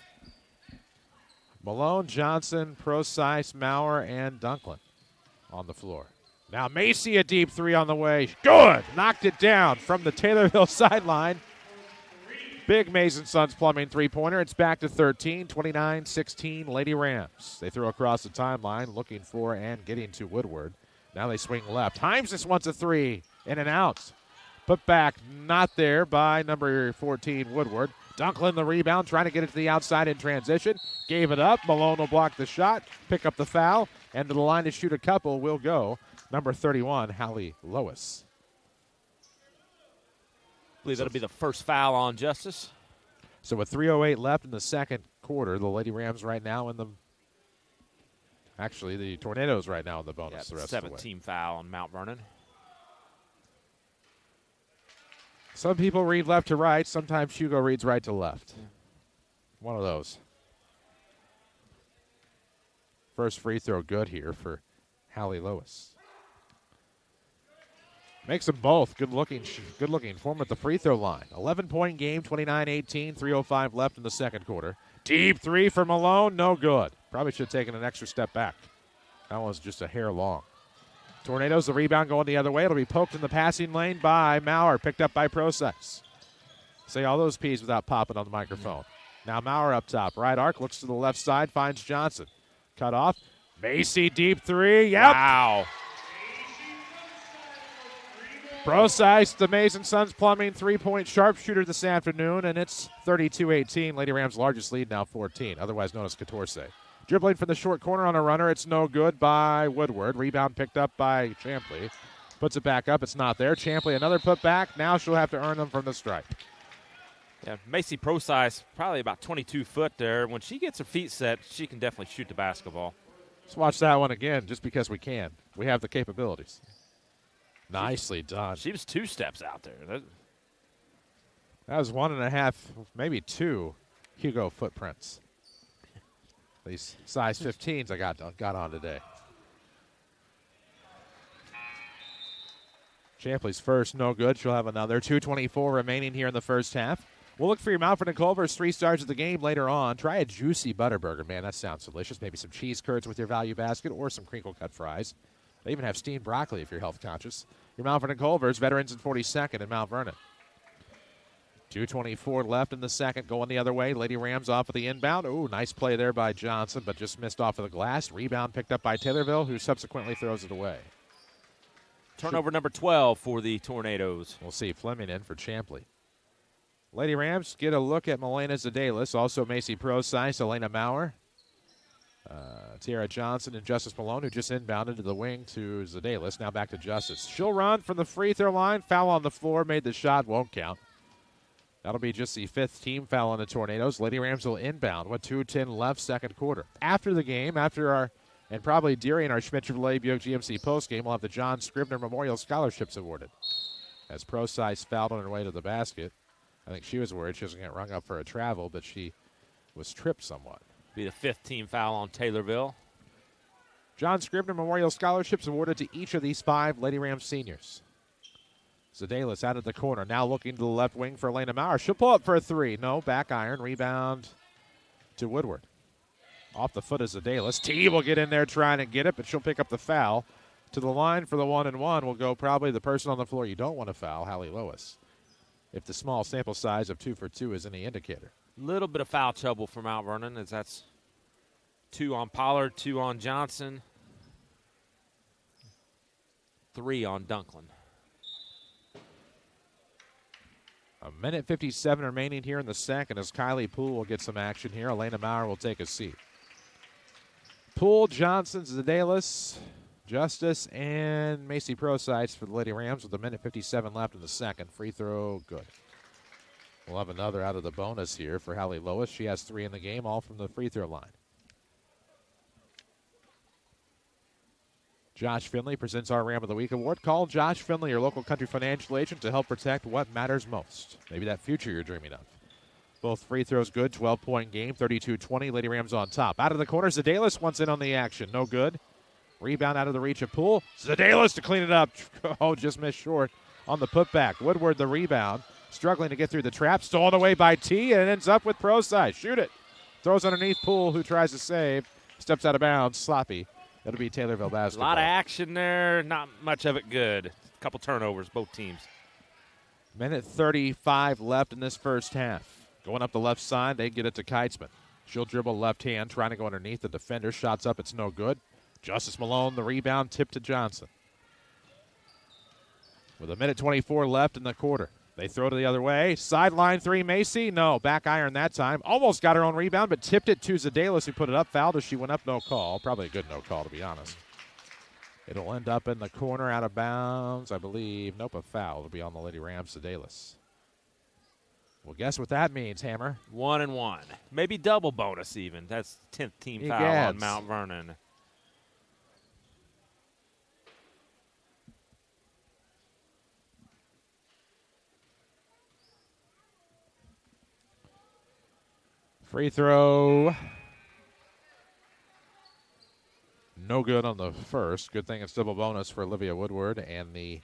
Malone, Johnson, Procise, Maurer, and Dunklin on the floor. Now Macy, a deep 3 on the way. Good! Knocked it down from the Taylorville sideline. Big Mason Sons Plumbing three-pointer. It's back to 13, 29-16 Lady Rams. They throw across the timeline, looking for and getting to Woodward. Now they swing left. Himes just wants a three, in and out. Put back, not there by number 14, Woodward. Dunklin the rebound, trying to get it to the outside in transition. Gave it up. Malone will block the shot, pick up the foul, and to the line to shoot a couple will go number 31, Hallie Lois. I believe that'll be the first foul on Justice. So with 3:08 left in the second quarter, the Lady Rams right now in the – actually, the Tornadoes right now in the bonus the rest of the way. 17 foul on Mount Vernon. Some people read left to right. Sometimes Hugo reads right to left. One of those. First free throw good here for Hallie Lois. Makes them both good-looking form at the free throw line. 11-point game, 29-18, 3:05 left in the second quarter. Deep three for Malone, no good. Probably should have taken an extra step back. That was just a hair long. Tornadoes, the rebound going the other way. It'll be poked in the passing lane by Maurer, picked up by Process. Say all those P's without popping on the microphone. Now Maurer up top. Right arc, looks to the left side, finds Johnson. Cut off. Macy deep three. Yep. Wow. Process, the Mason Sons Plumbing three-point sharpshooter this afternoon, and it's 32-18. Lady Rams' largest lead now 14, otherwise known as 14. Dribbling from the short corner on a runner. It's no good by Woodward. Rebound picked up by Champley. Puts it back up. It's not there. Champley, another put back. Now she'll have to earn them from the stripe. Yeah, Macy Procise, probably about 22 foot there. When she gets her feet set, she can definitely shoot the basketball. Let's watch that one again just because we can. We have the capabilities. Nicely done. She was 2 steps out there. That was 1.5, maybe 2 Hugo footprints. These size 15s I got on today. Champley's first, no good. She'll have another. 2:24 remaining here in the first half. We'll look for your Mount Vernon Culver's 3 stars of the game later on. Try a juicy Butterburger. Man, that sounds delicious. Maybe some cheese curds with your value basket or some crinkle-cut fries. They even have steamed broccoli if you're health conscious. Your Mount Vernon Culver's, veterans in 42nd in Mount Vernon. 2:24 left in the second, going the other way. Lady Rams off of the inbound. Ooh, nice play there by Johnson, but just missed off of the glass. Rebound picked up by Taylorville, who subsequently throws it away. Turnover number 12 for the Tornadoes. We'll see Fleming in for Champley. Lady Rams get a look at Milena Zadelis, also Macy Procise, Elena Maurer, Tiara Johnson, and Justice Malone, who just inbounded to the wing to Zadelis. Now back to Justice. She'll run from the free throw line. Foul on the floor, made the shot, won't count. That'll be just the 5th team foul on the Tornadoes. Lady Rams will inbound with 2:10 left, second quarter. After the game, and probably during our Schmidt-Chevrolet Buick GMC postgame, we'll have the John Scribner Memorial Scholarships awarded. As Procise fouled on her way to the basket. I think she was worried she was going to get rung up for a travel, but she was tripped somewhat. Be the 5th team foul on Taylorville. John Scribner Memorial Scholarships awarded to each of these 5 Lady Rams seniors. Zadelis out of the corner, now looking to the left wing for Elena Maurer. She'll pull up for a 3. No, back iron. Rebound to Woodward. Off the foot of Zadelis. T will get in there trying to get it, but she'll pick up the foul. To the line for the 1-and-1 will go probably the person on the floor you don't want to foul, Hallie Lois, if the small sample size of 2 for 2 is any indicator. Little bit of foul trouble for Mount Vernon, as that's 2 on Pollard, 2 on Johnson, 3 on Dunklin. A minute 57 remaining here in the second as Kylie Poole will get some action here. Elena Maurer will take a seat. Poole, Johnson, Zadelis, Justice, and Macy Procise for the Lady Rams with a minute 57 left in the second. Free throw, good. We'll have another out of the bonus here for Hallie Lois. She has 3 in the game, all from the free throw line. Josh Finley presents our Ram of the Week award. Call Josh Finley, your local country financial agent, to help protect what matters most. Maybe that future you're dreaming of. Both free throws good, 12-point game, 32-20. Lady Rams on top. Out of the corner, Zadelis wants in on the action. No good. Rebound out of the reach of Poole. Zadelis to clean it up. Oh, just missed short on the putback. Woodward the rebound. Struggling to get through the trap. Stolen away by T and ends up with Procise. Shoot it. Throws underneath Poole, who tries to save. Steps out of bounds. Sloppy. That'll be Taylorville basketball. A lot of action there. Not much of it good. A couple turnovers, both teams. Minute 35 left in this first half. Going up the left side, they get it to Keitzman. She'll dribble left hand, trying to go underneath the defender. Shots up, it's no good. Justice Malone, the rebound, tip to Johnson. With 1:24 left in the quarter. They throw to the other way. Sideline three, Macy. No, back iron that time. Almost got her own rebound, but tipped it to Zadelis, who put it up. Fouled as she went up, no call. Probably a good no call, to be honest. It'll end up in the corner, out of bounds, I believe. Nope, a foul. It'll be on the Lady Rams, Zadelis. Well, guess what that means, Hammer? 1 and 1. Maybe double bonus even. That's 10th team foul on Mount Vernon. Free throw. No good on the first. Good thing it's double bonus for Olivia Woodward and the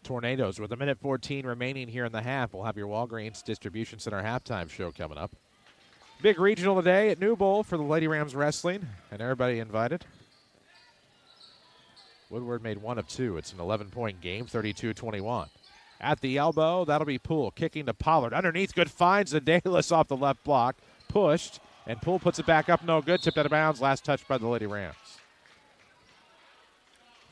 Tornadoes. With 1:14 remaining here in the half, we'll have your Walgreens Distribution Center halftime show coming up. Big regional today at New Bowl for the Lady Rams wrestling, and everybody invited. Woodward made 1 of 2. It's an 11-point game, 32-21. At the elbow, that'll be Poole kicking to Pollard. Underneath, good find. Zadelis off the left block. Pushed, and Poole puts it back up. No good. Tipped out of bounds. Last touch by the Lady Rams.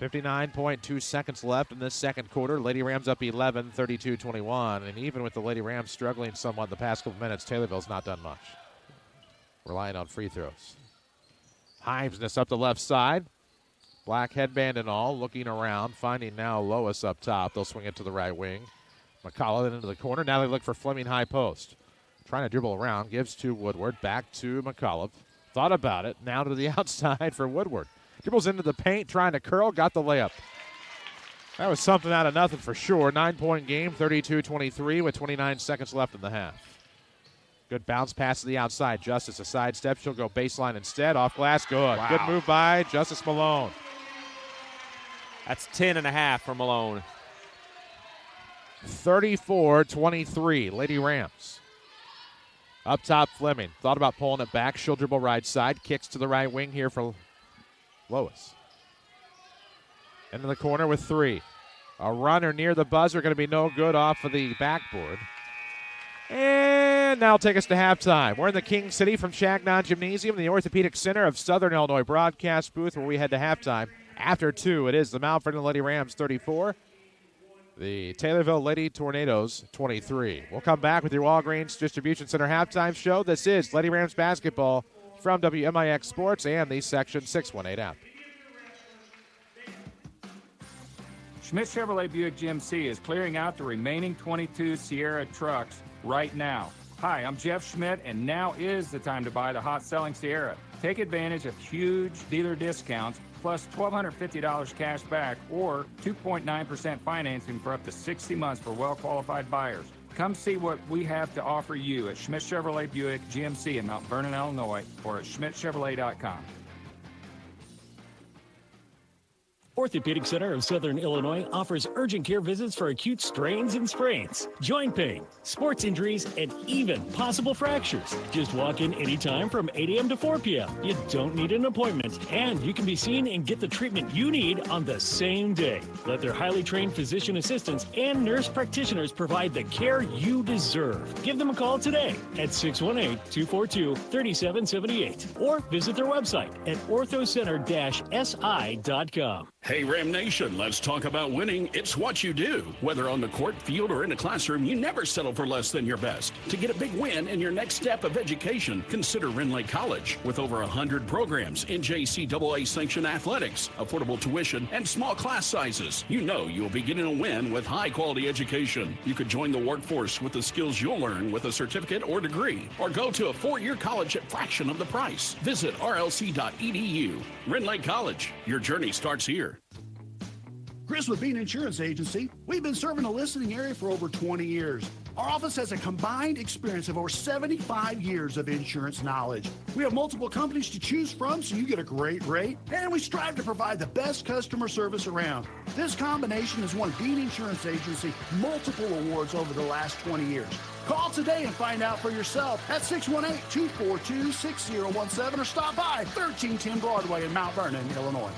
59.2 seconds left in this second quarter. Lady Rams up 11, 32-21. And even with the Lady Rams struggling somewhat the past couple minutes, Taylorville's not done much. Relying on free throws. Hivesness up the left side. Black headband and all, looking around, finding now Lois up top. They'll swing it to the right wing. McCullough into the corner. Now they look for Fleming high post. Trying to dribble around, gives to Woodward. Back to McCullough. Thought about it. Now to the outside for Woodward. Dribbles into the paint, trying to curl, got the layup. That was something out of nothing for sure. 9-point game, 32-23 with 29 seconds left in the half. Good bounce pass to the outside. Justice a sidestep. She'll go baseline instead. Off glass, good. Wow. Good move by Justice Malone. That's 10.5 for Malone. 34-23, Lady Rams. Up top, Fleming. Thought about pulling it back. She'll dribble right side. Kicks to the right wing here for Lois. Into the corner with 3. A runner near the buzzer, going to be no good off of the backboard. And now take us to halftime. We're in the King City from Shagnon Gymnasium, the Orthopedic Center of Southern Illinois broadcast booth, where we head to halftime. After 2, it is the Mount Vernon Lady Rams 34, the Taylorville Lady Tornadoes 23. We'll come back with your Walgreens Distribution Center halftime show. This is Lady Rams basketball from WMIX Sports and the Section 618 app. Schmidt Chevrolet Buick GMC is clearing out the remaining 22 Sierra trucks right now. Hi, I'm Jeff Schmidt, and now is the time to buy the hot-selling Sierra. Take advantage of huge dealer discounts, plus $1,250 cash back, or 2.9% financing for up to 60 months for well-qualified buyers. Come see what we have to offer you at Schmidt Chevrolet Buick GMC in Mount Vernon, Illinois, or at schmidtchevrolet.com. Orthopedic Center of Southern Illinois offers urgent care visits for acute strains and sprains, joint pain, sports injuries, and even possible fractures. Just walk in anytime from 8 a.m. to 4 p.m. You don't need an appointment, and you can be seen and get the treatment you need on the same day. Let their highly trained physician assistants and nurse practitioners provide the care you deserve. Give them a call today at 618-242-3778 or visit their website at orthocenter-si.com. Hey, Ram Nation, let's talk about winning. It's what you do. Whether on the court, field, or in a classroom, you never settle for less than your best. To get a big win in your next step of education, consider Renlake College. With over 100 programs, NJCAA sanctioned athletics, affordable tuition, and small class sizes, you know you'll be getting a win with high-quality education. You could join the workforce with the skills you'll learn with a certificate or degree, or go to a 4-year college at fraction of the price. Visit rlc.edu. Renlake College. Your journey starts here. Chris with Bean Insurance Agency. We've been serving the listening area for over 20 years. Our office has a combined experience of over 75 years of insurance knowledge. We have multiple companies to choose from, so you get a great rate, and we strive to provide the best customer service around. This combination has won Bean Insurance Agency multiple awards over the last 20 years. Call today and find out for yourself at 618-242-6017 or stop by 1310 Broadway in Mount Vernon, Illinois.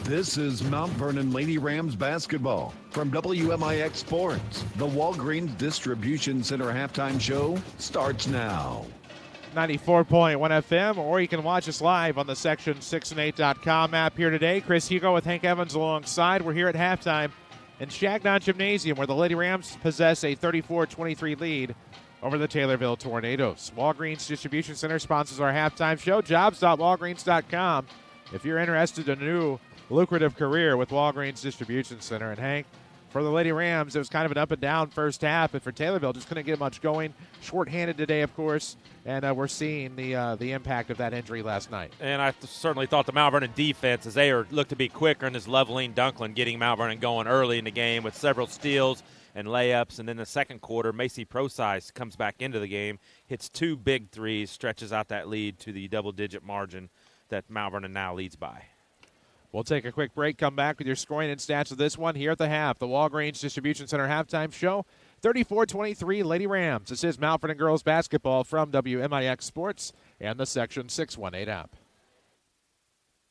This is Mount Vernon Lady Rams basketball from WMIX Sports. The Walgreens Distribution Center halftime show starts now. 94.1 FM, or you can watch us live on the section6and8.com app here today. Chris Hugo with Hank Evans alongside. We're here at halftime in Shagnon Gymnasium, where the Lady Rams possess a 34-23 lead over the Taylorville Tornadoes. Walgreens Distribution Center sponsors our halftime show. Jobs.walgreens.com. If you're interested in a new lucrative career with Walgreens Distribution Center. And Hank, for the Lady Rams, it was kind of an up and down first half, but for Taylorville, just couldn't get much going. Short-handed today, of course, and we're seeing the impact of that injury last night. And I certainly thought the Mount Vernon defense, as they looked to be quicker, and as Leveline Dunklin getting Mount Vernon going early in the game with several steals and layups. And then the second quarter, Macy Procise comes back into the game, hits 2 big threes, stretches out that lead to the double-digit margin that Mount Vernon now leads by. We'll take a quick break, come back with your scoring and stats of this one here at the half. The Walgreens Distribution Center halftime show, 34-23 Lady Rams. This is Mount Vernon girls basketball from WMIX Sports and the Section 618 app.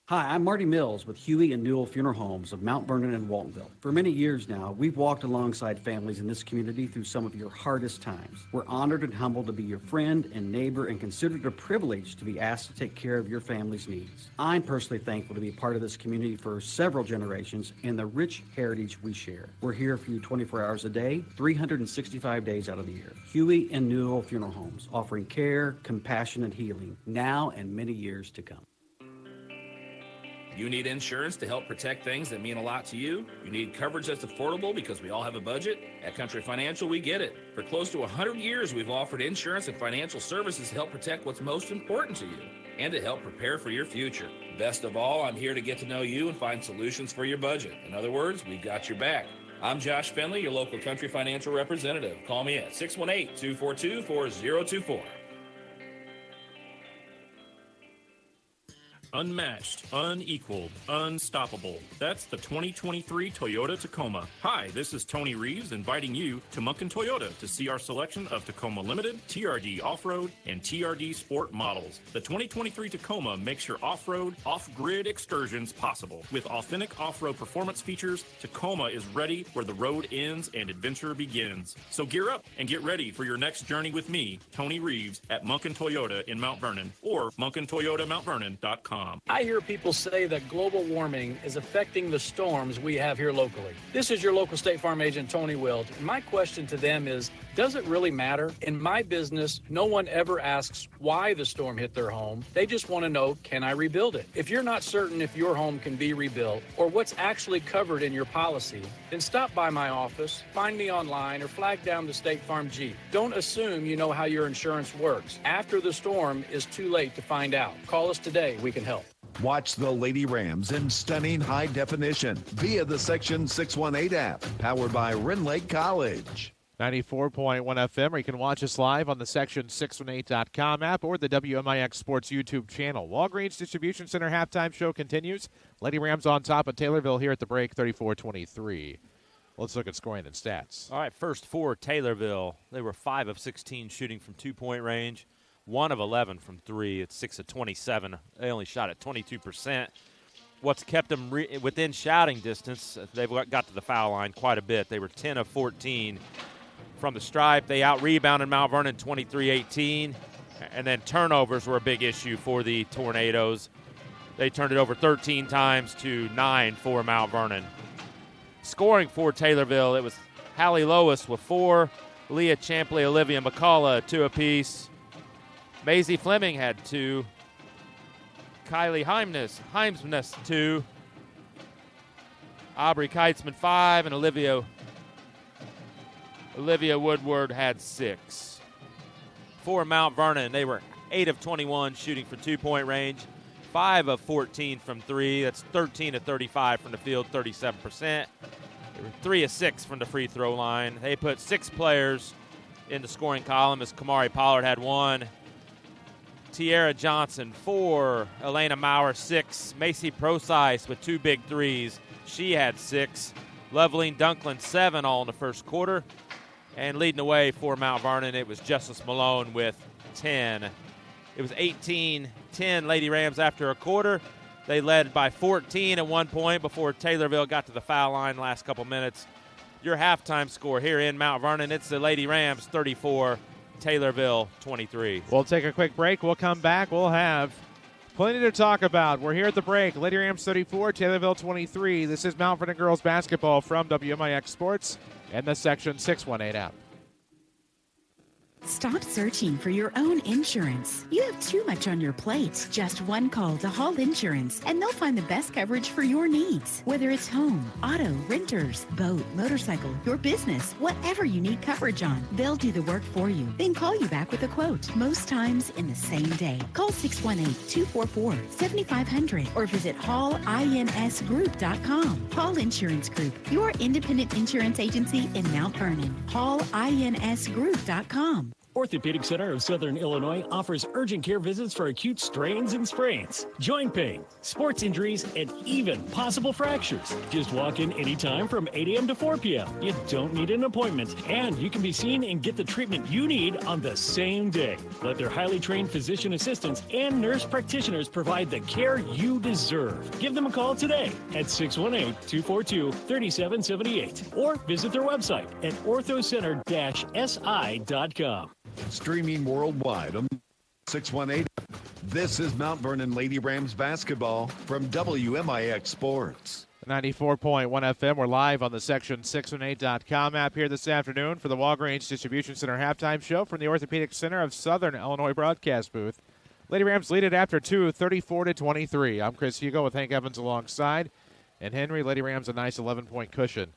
Hi, I'm Marty Mills with Huey and Newell Funeral Homes of Mount Vernon and Waltonville. For many years now, we've walked alongside families in this community through some of your hardest times. We're honored and humbled to be your friend and neighbor and consider it a privilege to be asked to take care of your family's needs. I'm personally thankful to be part of this community for several generations and the rich heritage we share. We're here for you 24 hours a day, 365 days out of the year. Huey and Newell Funeral Homes, offering care, compassion, and healing now and many years to come. You need insurance to help protect things that mean a lot to you? You need coverage that's affordable because we all have a budget? At Country Financial, we get it. For close to 100 years, we've offered insurance and financial services to help protect what's most important to you and to help prepare for your future. Best of all, I'm here to get to know you and find solutions for your budget. In other words, we've got your back. I'm Josh Finley, your local Country Financial representative. Call me at 618-242-4024. Unmatched, unequaled, unstoppable. That's the 2023 Toyota Tacoma. Hi, this is Tony Reeves inviting you to Munkin Toyota to see our selection of Tacoma Limited, TRD Off-Road, and TRD Sport models. The 2023 Tacoma makes your off-road, off-grid excursions possible. With authentic off-road performance features, Tacoma is ready where the road ends and adventure begins. So gear up and get ready for your next journey with me, Tony Reeves, at Munkin Toyota in Mount Vernon or MunkinToyotaMountVernon.com. I hear people say that global warming is affecting the storms we have here locally. This is your local State Farm agent, Tony Wild. And my question to them is, does it really matter? In my business, no one ever asks why the storm hit their home. They just want to know, can I rebuild it? If you're not certain if your home can be rebuilt or what's actually covered in your policy, then stop by my office, find me online, or flag down the State Farm Jeep. Don't assume you know how your insurance works. After the storm is too late to find out. Call us today. We can help. Watch the Lady Rams in stunning high definition via the Section 618 app, powered by Wren Lake College. 94.1 FM, or you can watch us live on the section618.com app or the WMIX Sports YouTube channel. Walgreens Distribution Center halftime show continues. Lady Rams on top of Taylorville here at the break, 34-23. Let's look at scoring and stats. All right, first for Taylorville. They were 5 of 16 shooting from two-point range, 1 of 11 from 3. It's 6 of 27. They only shot at 22%. What's kept them within shouting distance, they've got to the foul line quite a bit. They were 10 of 14 from the stripe. They out-rebounded Mount Vernon 23-18. And then turnovers were a big issue for the Tornadoes. They turned it over 13 times to 9 for Mount Vernon. Scoring for Taylorville, it was Hallie Lois with 4, Leah Champley, Olivia McCullough, 2 apiece. Maisie Fleming had 2. Kylie Heimsness 2. Aubrey Keitzman 5, and Olivia Woodward had 6. For Mount Vernon, they were 8 of 21 shooting for two-point range, 5 of 14 from 3. That's 13 of 35 from the field, 37%. They were 3 of 6 from the free throw line. They put 6 players in the scoring column as Kamari Pollard had 1. Tiara Johnson 4, Elena Maurer 6, Macy Procise with 2 big threes. She had 6. Leveline Dunklin 7 all in the first quarter. And leading the way for Mount Vernon, it was Justice Malone with 10. It was 18-10 Lady Rams after a quarter. They led by 14 at one point before Taylorville got to the foul line last couple minutes. Your halftime score here in Mount Vernon, it's the Lady Rams 34, Taylorville 23. We'll take a quick break. We'll come back. We'll have plenty to talk about. We're here at the break. Lady Rams 34, Taylorville 23. This is Mount Vernon girls basketball from WMIX Sports and the Section 618 app. Stop searching for your own insurance. You have too much on your plate. Just one call to Hall Insurance, and they'll find the best coverage for your needs. Whether it's home, auto, renters, boat, motorcycle, your business, whatever you need coverage on, they'll do the work for you. Then call you back with a quote, most times in the same day. Call 618-244-7500 or visit hallinsgroup.com. Hall Insurance Group, your independent insurance agency in Mount Vernon. hallinsgroup.com. Orthopedic Center of Southern Illinois offers urgent care visits for acute strains and sprains, joint pain, sports injuries, and even possible fractures. Just walk in anytime from 8 a.m. to 4 p.m. You don't need an appointment, and you can be seen and get the treatment you need on the same day. Let their highly trained physician assistants and nurse practitioners provide the care you deserve. Give them a call today at 618-242-3778 or visit their website at orthocenter-si.com. Streaming worldwide on 618. This is Mount Vernon Lady Rams basketball from WMIX Sports. 94.1 FM. We're live on the Section618.com app here this afternoon for the Walgreens Distribution Center halftime show from the Orthopedic Center of Southern Illinois broadcast booth. Lady Rams lead it after 2, 34-23. I'm Chris Hugo with Hank Evans alongside. And Henry, Lady Rams a nice 11-point cushion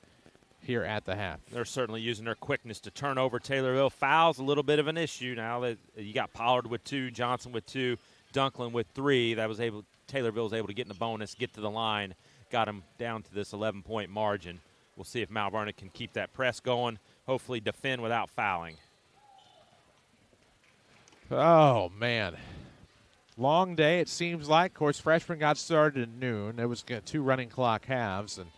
here at the half. They're certainly using their quickness to turn over Taylorville. Fouls a little bit of an issue now. That you got Pollard with 2, Johnson with 2, Dunklin with 3. Taylorville was able to get in the bonus, get to the line, got them down to this 11-point margin. We'll see if Mount Vernon can keep that press going, hopefully defend without fouling. Oh, man. Long day, it seems like. Of course, freshmen got started at noon. It was 2 running clock halves, and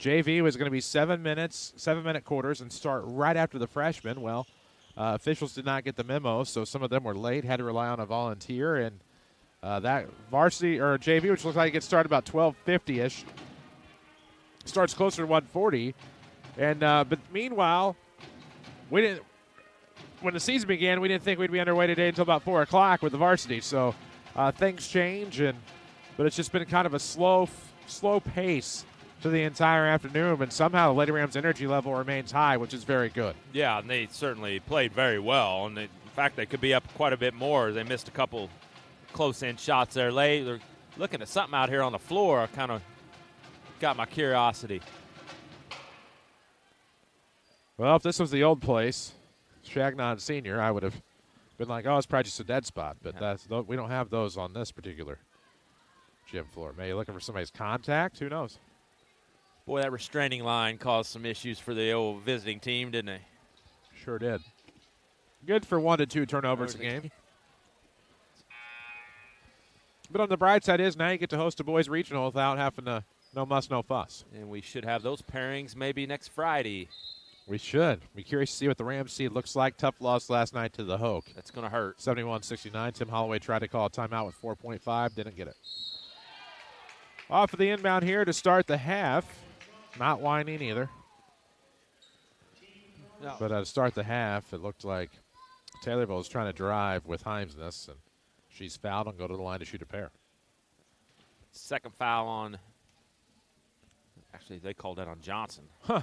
JV was going to be 7-minute quarters and start right after the freshmen. Well, officials did not get the memo, so some of them were late, had to rely on a volunteer, and that varsity or JV, which looks like it gets started about 12:50-ish, starts closer to 1:40. And but meanwhile, when the season began, we didn't think we'd be underway today until about 4 o'clock with the varsity. So things change, but it's just been kind of a slow pace to the entire afternoon, and somehow the Lady Rams' energy level remains high, which is very good. Yeah, and they certainly played very well, and in fact, they could be up quite a bit more. They missed a couple close-in shots there late. They're looking at something out here on the floor. Kind of got my curiosity. Well, if this was the old place, Shagnon Sr., I would have been like, oh, it's probably just a dead spot, but we don't have those on this particular gym floor. Maybe looking for somebody's contact? Who knows? Boy, that restraining line caused some issues for the old visiting team, didn't it? Sure did. Good for 1 to 2 turnovers a game. But on the bright side is now you get to host a boys regional without having to no muss, no fuss. And we should have those pairings maybe next Friday. We should. Be curious to see what the Rams seed looks like. Tough loss last night to the Hoke. That's going to hurt. 71-69. Tim Holloway tried to call a timeout with 4.5. Didn't get it. Off of the inbound here to start the half. Not whining either. No. But to start the half, it looked like Taylorville was trying to drive with Himesness, and she's fouled and go to the line to shoot a pair. Second foul on, actually they called that on Johnson. Huh.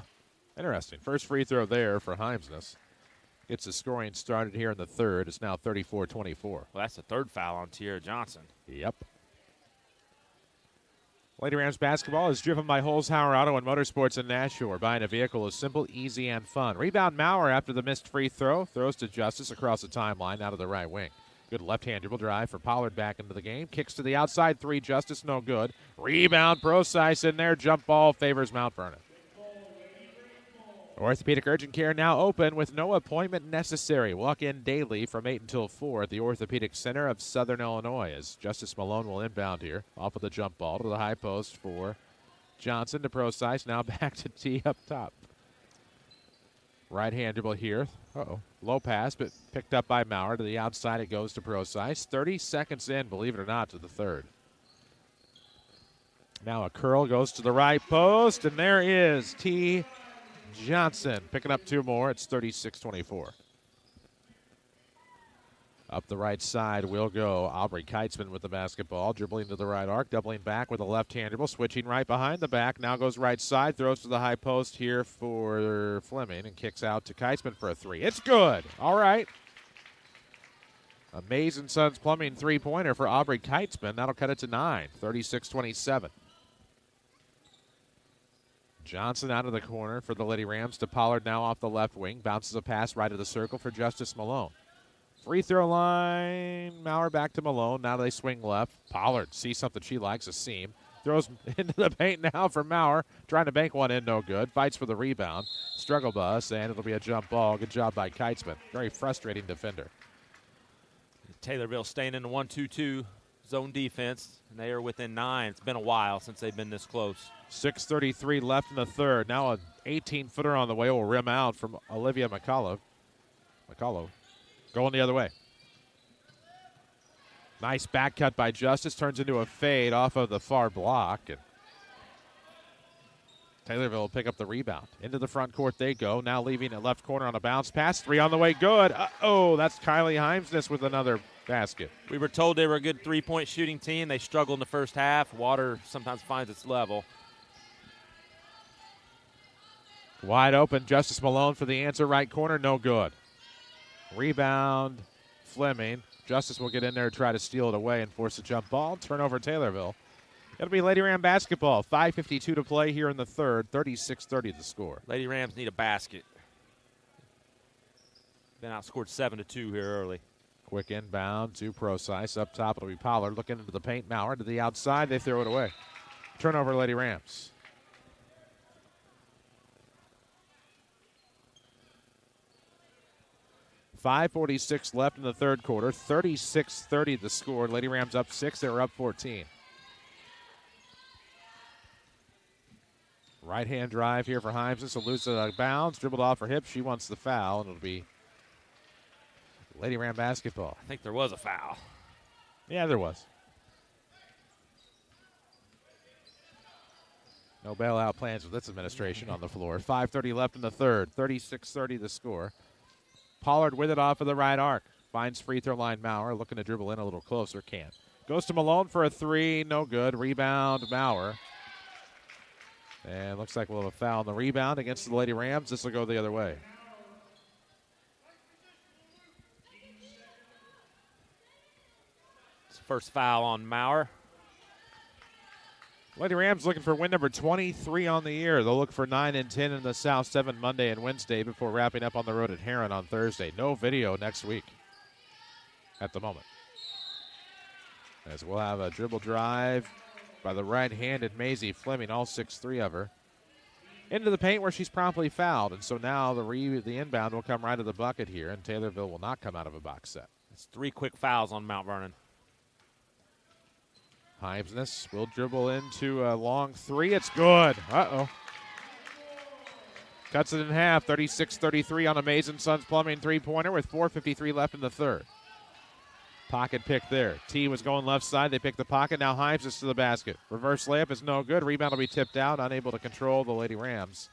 Interesting. First free throw there for Himesness. Gets the scoring started here in the third. It's now 34-24. Well, that's the third foul on Tierra Johnson. Yep. Lady Rams basketball is driven by Holzhauer Auto and Motorsports in Nashua, where buying a vehicle is simple, easy, and fun. Rebound Maurer after the missed free throw. Throws to Justice across the timeline out of the right wing. Good left-hand dribble drive for Pollard back into the game. Kicks to the outside three. Justice no good. Rebound Procise in there. Jump ball favors Mount Vernon. Orthopedic Urgent Care now open with no appointment necessary. Walk in daily from 8 until 4 at the Orthopedic Center of Southern Illinois as Justice Malone will inbound here. Off of the jump ball to the high post for Johnson to Procise. Now back to T up top. Right-hand dribble here. Low pass, but picked up by Maurer. To the outside it goes to Procise. 30 seconds in, believe it or not, to the third. Now a curl goes to the right post, and there is T. Johnson picking up 2 more. It's 36-24. Up the right side will go Aubrey Keitzman with the basketball, dribbling to the right arc, doubling back with a left-hand dribble, switching right behind the back. Now goes right side, throws to the high post here for Fleming, and kicks out to Keitzman for a 3. It's good. All right. A Mays & Sons Plumbing three-pointer for Aubrey Keitzman. That'll cut it to 9, 36-27. Johnson out of the corner for the Lady Rams to Pollard now off the left wing. Bounces a pass right of the circle for Justice Malone. Free throw line, Maurer back to Malone. Now they swing left. Pollard sees something she likes, a seam. Throws into the paint now for Maurer. Trying to bank one in, no good. Fights for the rebound. Struggle bus, and it'll be a jump ball. Good job by Keitzman. Very frustrating defender. Taylorville staying in the 1-2-2 zone defense, and they are within 9. It's been a while since they've been this close. 6:33 left in the third. Now an 18-footer on the way will rim out from Olivia McCullough. Going the other way. Nice back cut by Justice. Turns into a fade off of the far block. And Taylorville will pick up the rebound. Into the front court they go. Now leaving at left corner on a bounce pass. 3 on the way. Good. Uh-oh, that's Kylie Heimsness with another basket. We were told they were a good three-point shooting team. They struggled in the first half. Water sometimes finds its level. Wide open. Justice Malone for the answer. Right corner. No good. Rebound, Fleming. Justice will get in there, try to steal it away and force a jump ball. Turnover Taylorville. It'll be Lady Ram basketball. 5:52 to play here in the third. 36-30 the score. Lady Rams need a basket. Been outscored 7-2 here early. Quick inbound to Procise. Up top it'll be Pollard looking into the paint. Maurer to the outside. They throw it away. Turnover Lady Rams. 5:46 left in the third quarter. 36-30 the score. Lady Rams up 6. They were up 14. Right-hand drive here for Heimsness. Will lose the bounds. Dribbled off her hip. She wants the foul, and it'll be Lady Ram basketball. I think there was a foul. Yeah, there was. No bailout plans with this administration on the floor. 5:30 left in the third. 36-30 the score. Pollard with it off of the right arc. Finds free throw line Maurer. Looking to dribble in a little closer. Can't. Goes to Malone for a 3. No good. Rebound Maurer. And looks like we'll have a foul on the rebound against the Lady Rams. This will go the other way. It's first foul on Maurer. Lady Rams looking for win number 23 on the year. They'll look for 9 and 10 in the South 7 Monday and Wednesday before wrapping up on the road at Heron on Thursday. No video next week at the moment. As we'll have a dribble drive by the right-handed Maisie Fleming, all 6'3" of her, into the paint where she's promptly fouled. And so now the inbound will come right to the bucket here, and Taylorville will not come out of a box set. It's 3 quick fouls on Mount Vernon. Heimsness will dribble into a long 3. It's good. Uh-oh. Cuts it in half. 36-33 on a Mays & Sons Plumbing three-pointer with 4:53 left in the third. Pocket pick there. T was going left side. They pick the pocket. Now Heimsness to the basket. Reverse layup is no good. Rebound will be tipped out. Unable to control the Lady Rams.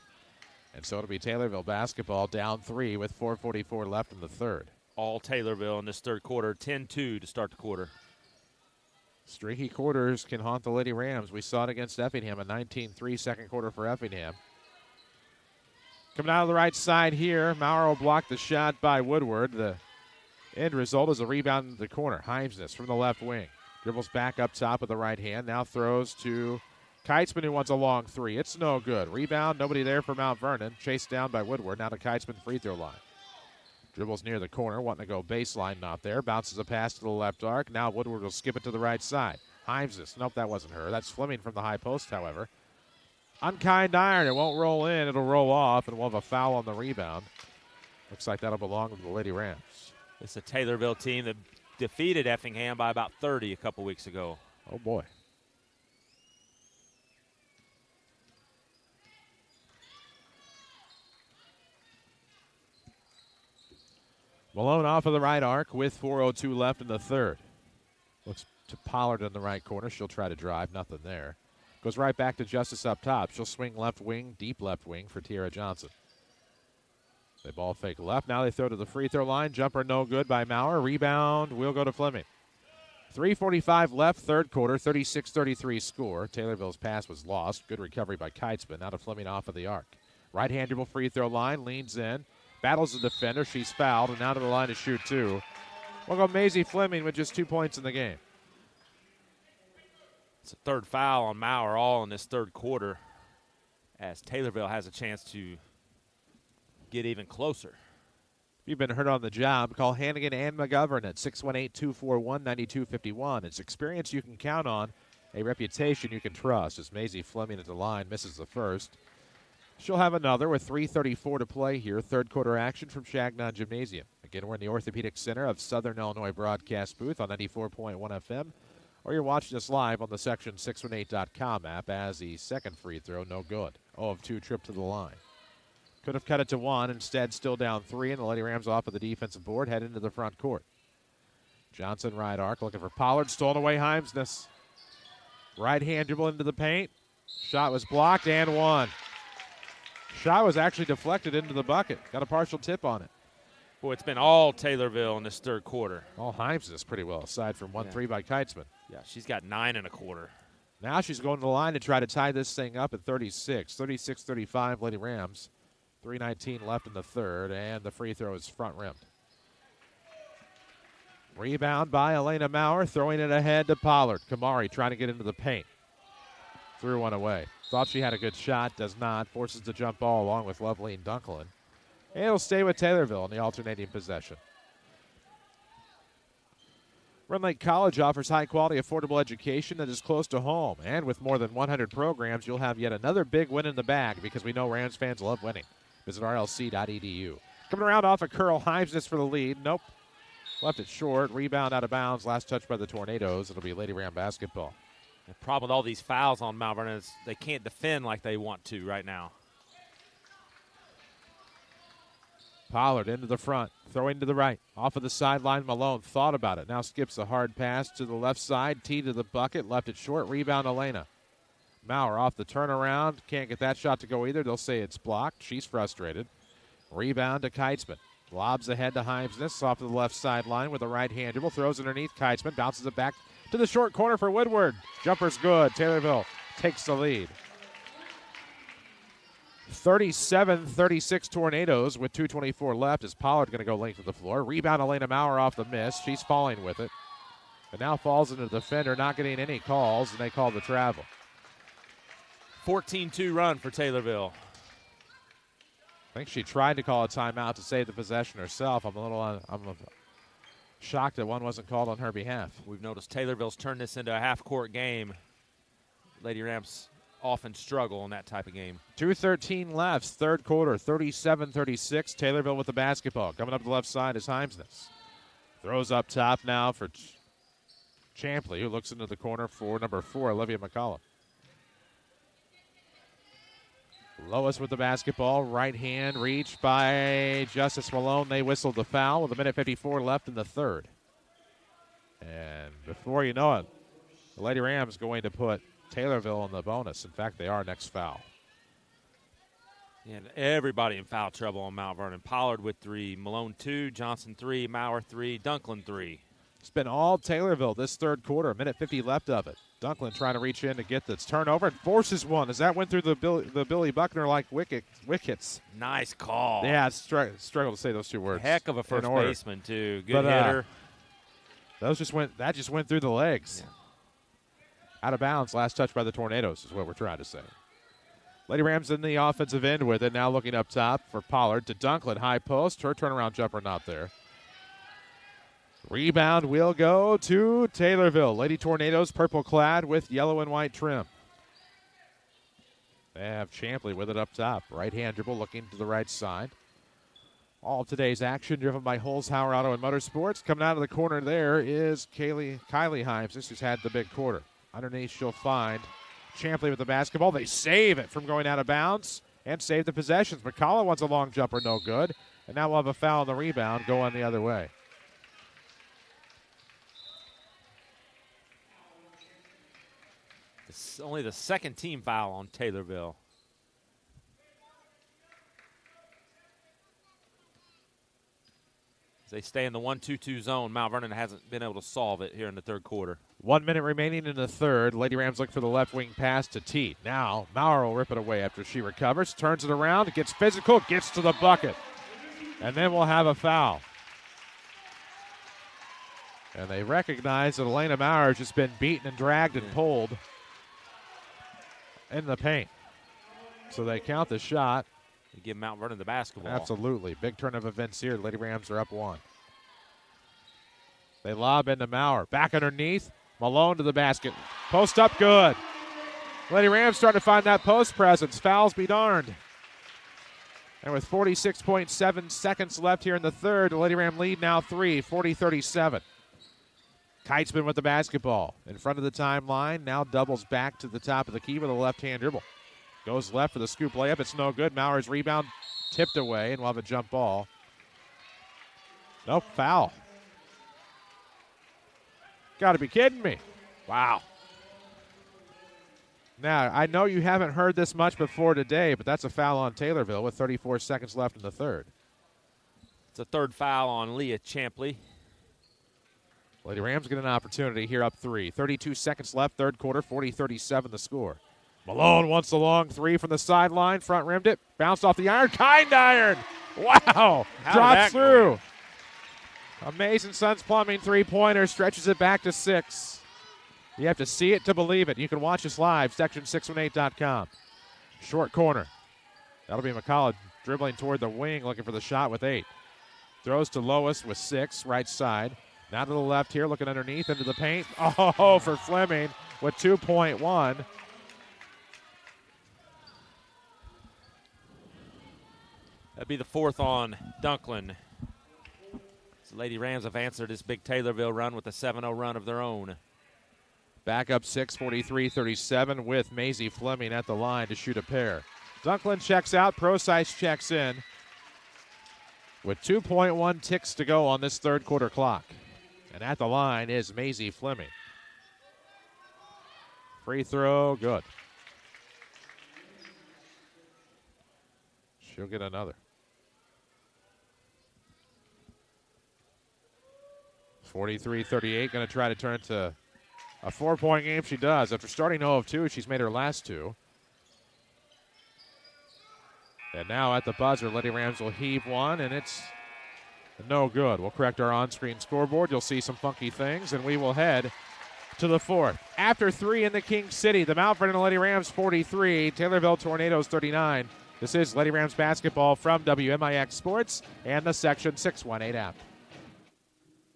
And so it'll be Taylorville basketball down 3 with 4:44 left in the third. All Taylorville in this third quarter. 10-2 to start the quarter. Streaky quarters can haunt the Lady Rams. We saw it against Effingham, a 19-3 second quarter for Effingham. Coming out of the right side here, Maurer will block the shot by Woodward. The end result is a rebound in the corner. Heimsness from the left wing. Dribbles back up top with the right hand. Now throws to Keitzman, who wants a long 3. It's no good. Rebound, nobody there for Mount Vernon. Chased down by Woodward. Now to Keitzman free throw line. Dribbles near the corner, wanting to go baseline, not there. Bounces a pass to the left arc. Now Woodward will skip it to the right side. Heimsness, nope, that wasn't her. That's Fleming from the high post, however. Unkind iron, it won't roll in, it'll roll off, and we'll have a foul on the rebound. Looks like that'll belong to the Lady Rams. It's a Taylorville team that defeated Effingham by about 30 a couple weeks ago. Oh, boy. Malone off of the right arc with 4:02 left in the third. Looks to Pollard in the right corner. She'll try to drive. Nothing there. Goes right back to Justice up top. She'll swing left wing, deep left wing for Tiara Johnson. They ball fake left. Now they throw to the free throw line. Jumper no good by Maurer. Rebound will go to Fleming. 3:45 left, third quarter, 36-33 score. Taylorville's pass was lost. Good recovery by Keitzman. Now to Fleming off of the arc. Right-hand dribble free throw line, leans in, battles the defender. She's fouled, and now to the line to shoot two. We'll go Maisie Fleming with just 2 points in the game. It's a third foul on Maurer all in this third quarter as Taylorville has a chance to get even closer. If you've been hurt on the job, call Hannigan and McGovern at 618-241-9251. It's experience you can count on, a reputation you can trust. As Maisie Fleming at the line misses the first. She'll have another with 3:34 to play here. Third quarter action from Chagnon Gymnasium. Again, we're in the Orthopedic Center of Southern Illinois broadcast booth on 94.1 FM, or you're watching us live on the Section618.com app as the second free throw, no good. 0 of 2 trip to the line. Could have cut it to 1, instead still down 3, and the Lady Rams off of the defensive board, head into the front court. Johnson right arc, looking for Pollard, stolen away Heimsness. Right-hand dribble into the paint. Shot was blocked and one. Shot was actually deflected into the bucket. Got a partial tip on it. Boy, it's been all Taylorville in this third quarter. All Heimsness pretty well, aside from 1-3 by Keitzman. Yeah, she's got 9 1/4. Now she's going to the line to try to tie this thing up at 36. 36-35, Lady Rams. 3:19 left in the third, and the free throw is front rimmed. Rebound by Elena Maurer, throwing it ahead to Pollard. Kamari trying to get into the paint. Threw one away. Thought she had a good shot, does not. Forces the jump ball along with Loveleen Dunklin. And it'll stay with Taylorville in the alternating possession. Rend Lake College offers high-quality, affordable education that is close to home. And with more than 100 programs, you'll have yet another big win in the bag because we know Rams fans love winning. Visit rlc.edu. Coming around off a curl, Heimsness for the lead. Nope. Left it short. Rebound out of bounds. Last touch by the Tornadoes. It'll be Lady Ram basketball. The problem with all these fouls on Mount Vernon is they can't defend like they want to right now. Pollard into the front, throwing to the right. Off of the sideline, Malone thought about it. Now skips a hard pass to the left side. Tee to the bucket, left it short. Rebound, Elena. Maurer off the turnaround. Can't get that shot to go either. They'll say it's blocked. She's frustrated. Rebound to Keitzman. Lobs ahead to Heimsness off of the left sideline with a right-hand dribble. Throws underneath Keitzman. Bounces it back to the short corner for Woodward. Jumper's good. Taylorville takes the lead. 37-36 Tornadoes with 2:24 left. Is Pollard going to go length of the floor? Rebound Elena Maurer off the miss. She's falling with it. But now falls into the defender, not getting any calls, and they call the travel. 14-2 run for Taylorville. I think she tried to call a timeout to save the possession herself. I'm shocked that one wasn't called on her behalf. We've noticed Taylorville's turned this into a half-court game. Lady Rams often struggle in that type of game. 2:13 left, third quarter, 37-36. Taylorville with the basketball. Coming up the left side is Heimsness. Throws up top now for Champley, who looks into the corner for number 4, Olivia McCollum. Lois with the basketball. Right hand reach by Justice Malone. They whistled the foul with 1:54 left in the third. And before you know it, the Lady Rams going to put Taylorville in the bonus. In fact, they are next foul. And everybody in foul trouble on Mount Vernon. Pollard with 3, Malone 2, Johnson 3, Maurer 3, Dunklin 3. It's been all Taylorville this third quarter. 1:50 left of it. Dunklin trying to reach in to get this turnover and forces one as that went through the Billy Buckner-like wickets. Nice call. Yeah, struggle to say those two words. Heck of a first baseman, too. Good hitter. That just went through the legs. Yeah. Out of bounds. Last touch by the Tornadoes is what we're trying to say. Lady Rams in the offensive end with it. Now looking up top for Pollard to Dunklin. High post. Her turnaround jumper not there. Rebound will go to Taylorville. Lady Tornadoes purple clad with yellow and white trim. They have Champley with it up top. Right-hand dribble looking to the right side. All of today's action driven by Holzhauer Auto and Motorsports. Coming out of the corner there is Kylie Heimsness, who's had the big quarter. Underneath she'll find Champley with the basketball. They save it from going out of bounds and save the possessions. McCullough wants a long jumper, no good. And now we'll have a foul on the rebound going the other way. It's only the second team foul on Taylorville. As they stay in the 1-2-2 zone, Mount Vernon hasn't been able to solve it here in the third quarter. 1 minute remaining in the third. Lady Rams look for the left wing pass to Teat. Now Maurer will rip it away after she recovers, turns it around, gets physical, gets to the bucket. And then we'll have a foul. And they recognize that Elena Maurer has just been beaten and dragged and pulled in the paint. So they count the shot. You give Mount Vernon the basketball. Absolutely. Big turn of events here. Lady Rams are up 1. They lob into Maurer. Back underneath. Malone to the basket. Post up good. Lady Rams starting to find that post presence. Fouls be darned. And with 46.7 seconds left here in the third, the Lady Ram lead now 3, 40-37. Kitesman with the basketball. In front of the timeline. Now doubles back to the top of the key with a left-hand dribble. Goes left for the scoop layup. It's no good. Maurer's rebound tipped away, and we'll have a jump ball. Nope, foul. Got to be kidding me. Wow. Now, I know you haven't heard this much before today, but that's a foul on Taylorville with 34 seconds left in the third. It's a third foul on Leah Champley. Lady Rams get an opportunity here up 3. 32 seconds left, third quarter, 40-37 the score. Malone wants the long 3 from the sideline, front rimmed it, bounced off the iron, kind iron. Wow, drops through. Amazing Sons Plumbing three-pointer, stretches it back to 6. You have to see it to believe it. You can watch us live, section618.com. Short corner. That'll be McCullough dribbling toward the wing, looking for the shot with 8. Throws to Lois with 6, right side. Now to the left here, looking underneath into the paint. Oh, for Fleming with 2.1. That'd be the 4th on Dunklin. So Lady Rams have answered this big Taylorville run with a 7-0 run of their own. Back up 6, 43-37 with Maisie Fleming at the line to shoot a pair. Dunklin checks out, Procise checks in with 2.1 ticks to go on this third quarter clock. And at the line is Maisie Fleming. Free throw, good. She'll get another. 43-38, going to try to turn it to a 4-point game. She does. After starting 0 of 2, she's made her last 2. And now at the buzzer, Lady Rams will heave one, and it's no good. We'll correct our on-screen scoreboard. You'll see some funky things, and we will head to the 4th. After 3 in the King City, the Mount Vernon Lady Rams 43, Taylorville Tornadoes 39. This is Lady Rams basketball from WMIX Sports and the Section 618 app.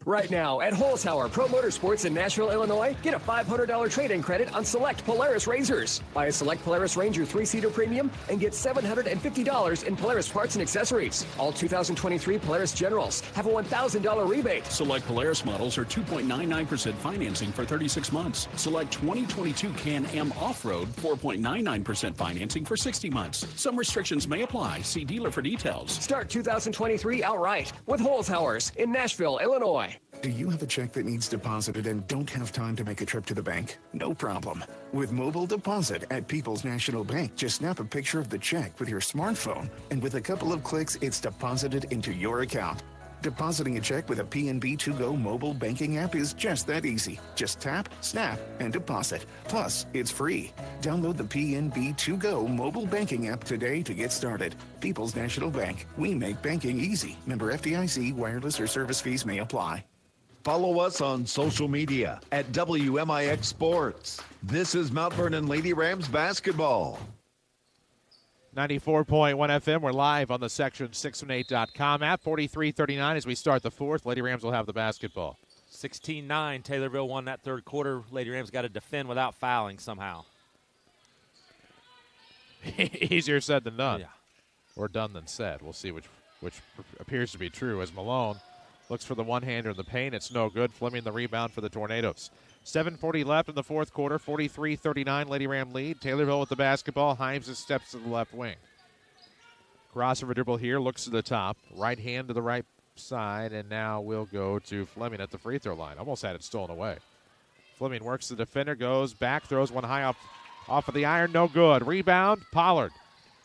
Right now at Holzhauer Pro Motorsports in Nashville, Illinois, get a $500 trade-in credit on select Polaris Razors. Buy a select Polaris Ranger 3-seater premium and get $750 in Polaris parts and accessories. All 2023 Polaris Generals have a $1,000 rebate. Select Polaris models are 2.99% financing for 36 months. Select 2022 Can-Am Off-Road, 4.99% financing for 60 months. Some restrictions may apply. See dealer for details. Start 2023 outright with Holzhauer's in Nashville, Illinois. Do you have a check that needs deposited and don't have time to make a trip to the bank? No problem. With Mobile Deposit at People's National Bank, just snap a picture of the check with your smartphone, and with a couple of clicks, it's deposited into your account. Depositing a check with a PNB 2Go mobile banking app is just that easy. Just tap, snap, and deposit. Plus, it's free. Download the PNB 2Go mobile banking app today to get started. People's National Bank. We make banking easy. Member FDIC. Wireless or service fees may apply. Follow us on social media at WMIX Sports. This is Mount Vernon Lady Rams basketball. 94.1 FM. We're live on the section618.com app. 43-39 as we start the 4th. Lady Rams will have the basketball. 16-9. Taylorville won that third quarter. Lady Rams got to defend without fouling somehow. Easier said than done. Yeah. Or done than said. We'll see which appears to be true as Malone looks for the one-hander in the paint. It's no good. Fleming the rebound for the Tornadoes. 7:40 left in the fourth quarter. 43-39 Lady Ram lead. Taylorville with the basketball. Himes steps to the left wing. Crossover dribble here. Looks to the top. Right hand to the right side. And now we'll go to Fleming at the free throw line. Almost had it stolen away. Fleming works the defender, goes back, throws one high off of the iron, no good. Rebound, Pollard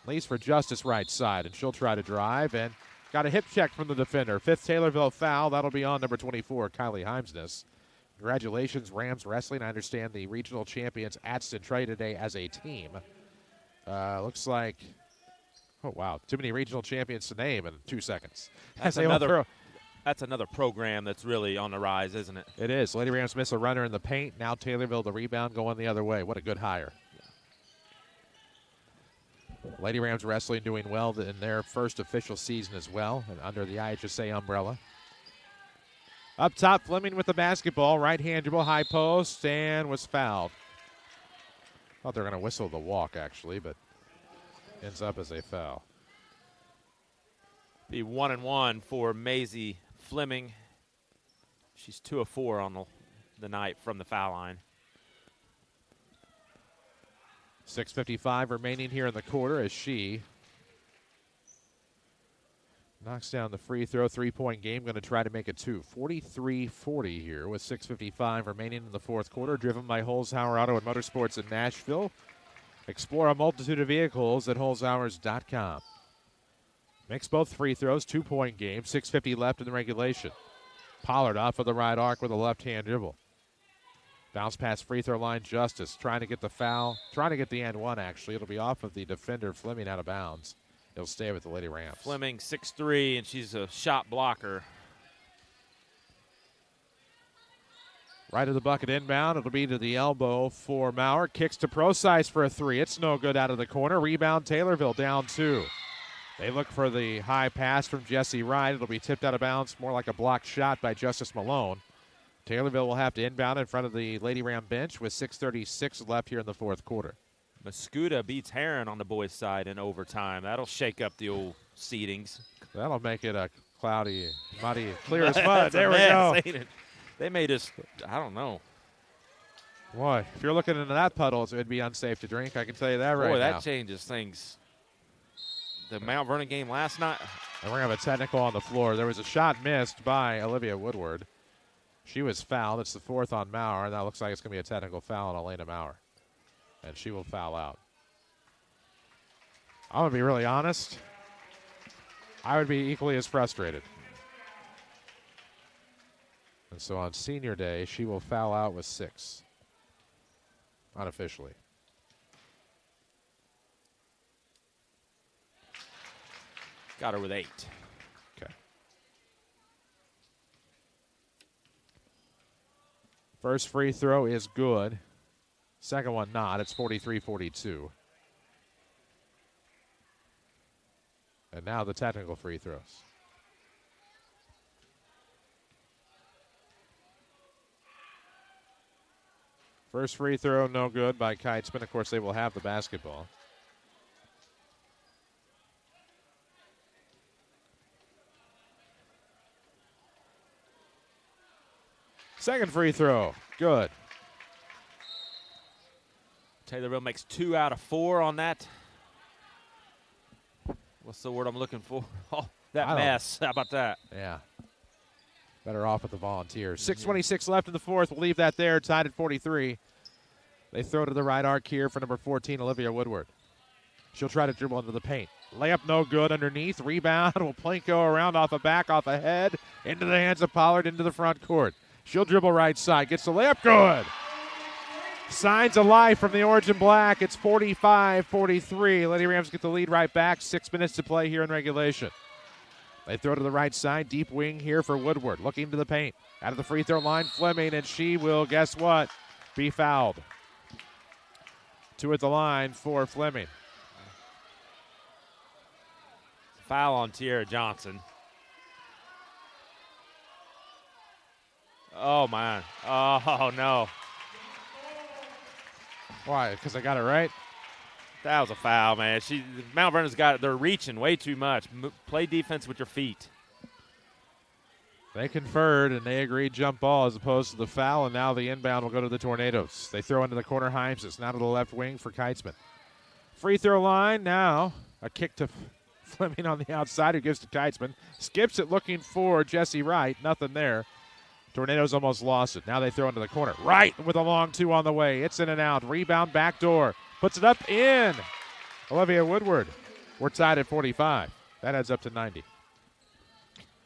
leaves for Justice right side, and she'll try to drive, and got a hip check from the defender. 5th Taylorville foul. That'll be on number 24, Kylie Heimsness. Congratulations, Rams Wrestling. I understand the regional champions Adston Trey today as a team. Looks like, oh, wow, too many regional champions to name in 2 seconds. That's another program that's really on the rise, isn't it? It is. Lady Rams miss a runner in the paint. Now Taylorville, the rebound, going the other way. What a good hire. Lady Rams Wrestling doing well in their first official season as well, and under the IHSA umbrella. Up top, Fleming with the basketball. Right-hand dribble, high post, and was fouled. Thought they were going to whistle the walk, actually, but ends up as a foul. Be 1-1 for Maisie Fleming. She's 2 of 4 on the night from the foul line. 6:55 remaining here in the quarter as she knocks down the free throw. 3-point game, going to try to make it 2. 43-40 here with 6:55 remaining in the fourth quarter. Driven by Holzhauer Auto and Motorsports in Nashville. Explore a multitude of vehicles at holzhauers.com. Makes both free throws, 2-point game. 6:50 left in the regulation. Pollard off of the right arc with a left-hand dribble. Bounce pass free throw line, Justice trying to get the foul, trying to get the and one actually. It'll be off of the defender, Fleming out of bounds. He'll stay with the Lady Rams. Fleming 6'3", and she's a shot blocker. Right of the bucket inbound. It'll be to the elbow for Maurer. Kicks to Procise for a 3. It's no good out of the corner. Rebound Taylorville down 2. They look for the high pass from Jessie Wright. It'll be tipped out of bounds, more like a blocked shot by Justice Malone. Taylorville will have to inbound in front of the Lady Ram bench with 6:36 left here in the fourth quarter. Mascuda beats Heron on the boys' side in overtime. That'll shake up the old seedings. That'll make it a cloudy, muddy, clear as mud. There we go. They made us, I don't know. Boy, if you're looking into that puddle, it'd be unsafe to drink. I can tell you that right now. Boy, that changes things. The Mount Vernon game last night. And we're going to have a technical on the floor. There was a shot missed by Olivia Woodward. She was fouled. It's the 4th on Maurer, and that looks like it's going to be a technical foul on Elena Maurer. And she will foul out. I'm going to be really honest. I would be equally as frustrated. And so on senior day, she will foul out with 6. Unofficially. Got her with 8. Okay. First free throw is good. Second one not. It's 43-42. And now the technical free throws. First free throw, no good by Kitesman. Of course, they will have the basketball. Second free throw, good. Taylorville makes 2 out of 4 on that. What's the word I'm looking for? Oh, that mess. How about that? Yeah. Better off with the Volunteers. 6:26 left in the fourth. We'll leave that there, tied at 43. They throw to the right arc here for number 14, Olivia Woodward. She'll try to dribble into the paint. Layup no good underneath. Rebound will Plinko around off a back, off a head, into the hands of Pollard, into the front court. She'll dribble right side. Gets the layup. Good. Signs of life from the orange and black. It's 45-43. Lady Rams get the lead right back. 6 minutes to play here in regulation. They throw to the right side. Deep wing here for Woodward. Looking to the paint. Out of the free throw line, Fleming, and she will, guess what, be fouled. 2 at the line for Fleming. Foul on Tiara Johnson. Oh, man. Oh, no. Why? Because I got it right? That was a foul, man. Mount Vernon's got it. They're reaching way too much. Play defense with your feet. They conferred, and they agreed jump ball as opposed to the foul, and now the inbound will go to the Tornadoes. They throw into the corner. Himes. It's now to the left wing for Kitesman. Free throw line now. A kick to Fleming on the outside, who gives to Kitesman. Skips it looking for Jessie Wright. Nothing there. Tornadoes almost lost it. Now they throw into the corner. Right with a long 2 on the way. It's in and out. Rebound, backdoor. Puts it up, in. Olivia Woodward. We're tied at 45. That adds up to 90.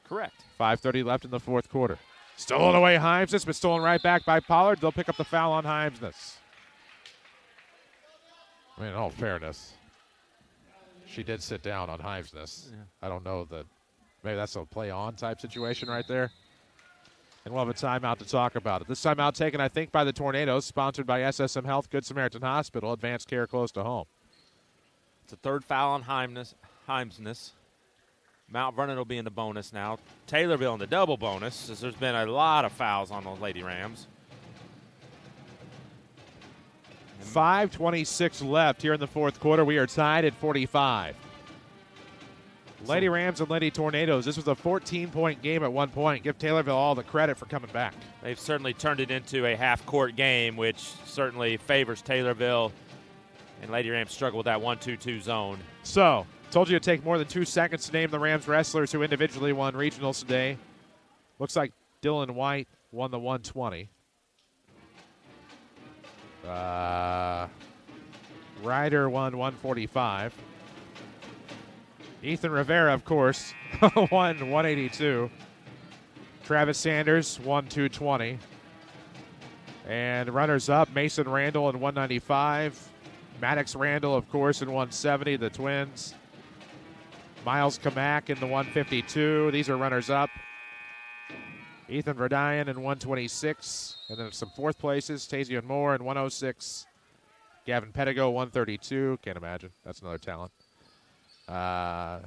Correct. 5:30 left in the fourth quarter. Stolen away Hymesness, but stolen right back by Pollard. They'll pick up the foul on Hymesness. I mean, in all fairness, she did sit down on Hymesness. Yeah. I don't know that. Maybe that's a play-on type situation right there. And we'll have a timeout to talk about it. This timeout taken, I think, by the Tornadoes, sponsored by SSM Health, Good Samaritan Hospital, advanced care close to home. It's a third foul on Hymesness. Mount Vernon will be in the bonus now. Taylorville in the double bonus, as there's been a lot of fouls on those Lady Rams. 5:26 left here in the fourth quarter. We are tied at 45. Lady Rams and Lady Tornadoes. This was a 14-point game at one point. Give Taylorville all the credit for coming back. They've certainly turned it into a half-court game, which certainly favors Taylorville. And Lady Rams struggle with that 1-2-2 zone. So, told you it'd take more than 2 seconds to name the Rams wrestlers who individually won regionals today. Looks like Dylan White won the 120. Ryder won 145. Ethan Rivera, of course, won 182. Travis Sanders won 220. And runners-up, Mason Randall in 195. Maddox Randall, of course, in 170, the Twins. Miles Kamak in the 152. These are runners-up. Ethan Verdian in 126. And then some fourth places, Tazian Moore in 106. Gavin Pedigo, 132. Can't imagine. That's another talent. And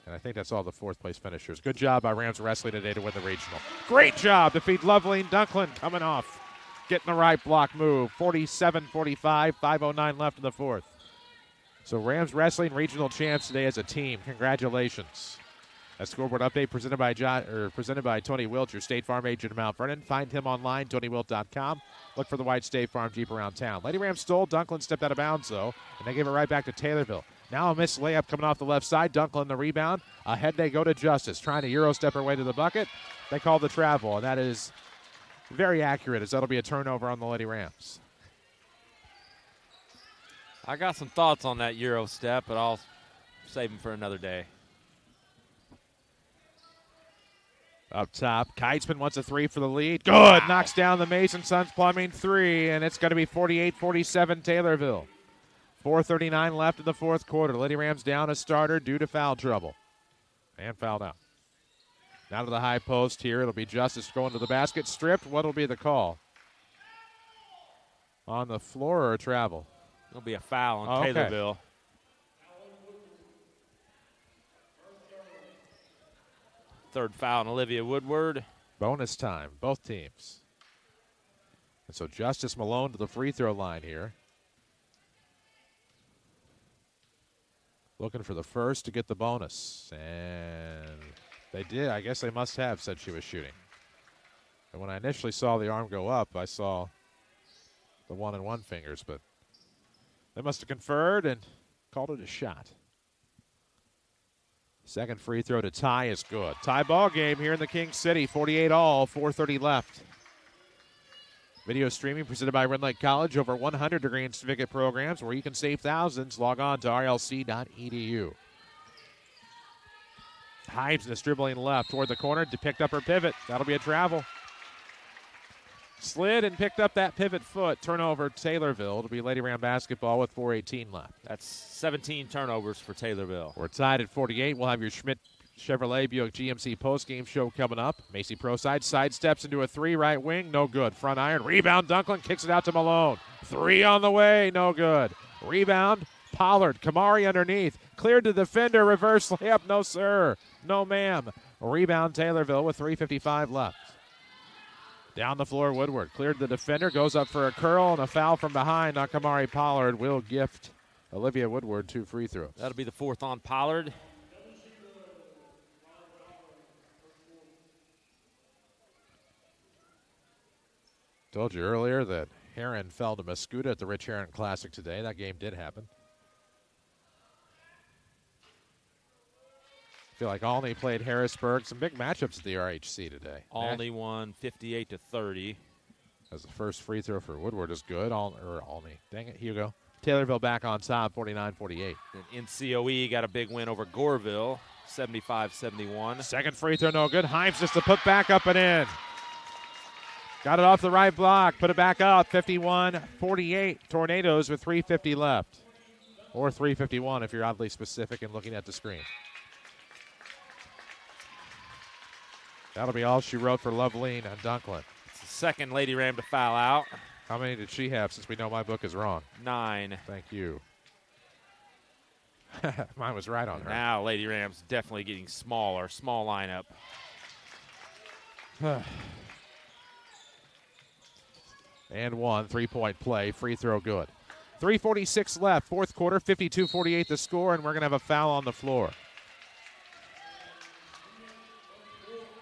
I think that's all the fourth-place finishers. Good job by Rams Wrestling today to win the regional. Great job to feed Loveline Dunklin coming off. Getting the right block move. 47-45, 5:09 left in the fourth. So Rams Wrestling regional champs today as a team. Congratulations. A scoreboard update presented by Tony Wilt, your State Farm agent in Mount Vernon. Find him online, TonyWilt.com. Look for the white State Farm Jeep around town. Lady Rams stole. Dunklin stepped out of bounds, though, and they gave it right back to Taylorville. Now a missed layup coming off the left side. Dunklin the rebound. Ahead they go to Justice, trying to Euro step her way to the bucket. They call the travel, and that is very accurate, as that'll be a turnover on the Lady Rams. I got some thoughts on that Euro step, but I'll save them for another day. Up top, Keitzman wants a 3 for the lead. Good. Wow. Knocks down the Mason Sons Plumbing 3, and it's going to be 48-47 Taylorville. 4:39 left in the fourth quarter. Lady Rams down a starter due to foul trouble. And fouled out. Now to the high post here. It'll be Justice going to the basket. Stripped. What'll be the call? On the floor or travel? It'll be a foul on Taylorville. Third foul on Olivia Woodward. Bonus time, both teams. And so Justice Malone to the free throw line here. Looking for the first to get the bonus. And they did. I guess they must have said she was shooting. And when I initially saw the arm go up, I saw the 1-and-1 fingers, but they must have conferred and called it a shot. Second free throw to tie is good. Tie ball game here in the King City. 48-all, 4:30 left. Video streaming presented by Red Lake College. Over 100 degree and certificate programs where you can save thousands. Log on to rlc.edu. Hymesness dribbling left toward the corner to pick up her pivot. That'll be a travel. Slid and picked up that pivot foot. Turnover Taylorville. It'll be Lady Ram basketball with 4:18 left. That's 17 turnovers for Taylorville. We're tied at 48. We'll have your Schmidt Chevrolet Buick GMC postgame show coming up. Macy Proside sidesteps into a 3 right wing. No good. Front iron. Rebound. Dunklin kicks it out to Malone. 3 on the way. No good. Rebound. Pollard. Kamari underneath. Cleared to defender. Reverse layup. No, sir. No, ma'am. Rebound Taylorville with 3:55 left. Down the floor, Woodward cleared the defender, goes up for a curl, and a foul from behind on Kamari Pollard will gift Olivia Woodward 2 free throws. That'll be the 4th on Pollard. Told you earlier that Heron fell to Mascuda at the Rich Heron Classic today. That game did happen. I feel like Olney played Harrisburg. Some big matchups at the RHC today. Olney won 58-30. As the first free throw for Woodward is good. Olney. Dang it, Hugo. Taylorville back on top, 49-48. And NCOE got a big win over Goreville, 75-71. Second free throw, no good. Himes just to put back up and in. Got it off the right block. Put it back up, 51-48. Tornadoes with 3:50 left. Or 3:51 if you're oddly specific and looking at the screen. That'll be all she wrote for Loveleen and Dunklin. It's the second Lady Ram to foul out. How many did she have since we know my book is wrong? 9. Thank you. Mine was right on her. Now Lady Ram's definitely getting smaller. Small lineup. And 1 3-point play. Free throw good. 3:46 left. Fourth quarter. 52-48 the score, and we're going to have a foul on the floor.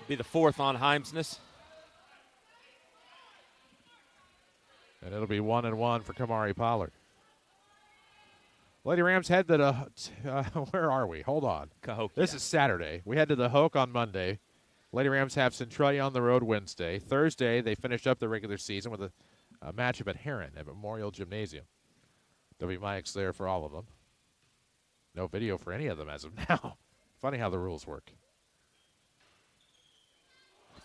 Be the fourth on Heimsness. And it'll be 1-1 for Kamari Pollard. Lady Rams head to the, where are we? Hold on. Cahokia. This is Saturday. We head to the Hoke on Monday. Lady Rams have Centralia on the road Wednesday. Thursday, they finish up the regular season with a matchup at Heron at Memorial Gymnasium. There'll be mics there for all of them. No video for any of them as of now. Funny how the rules work.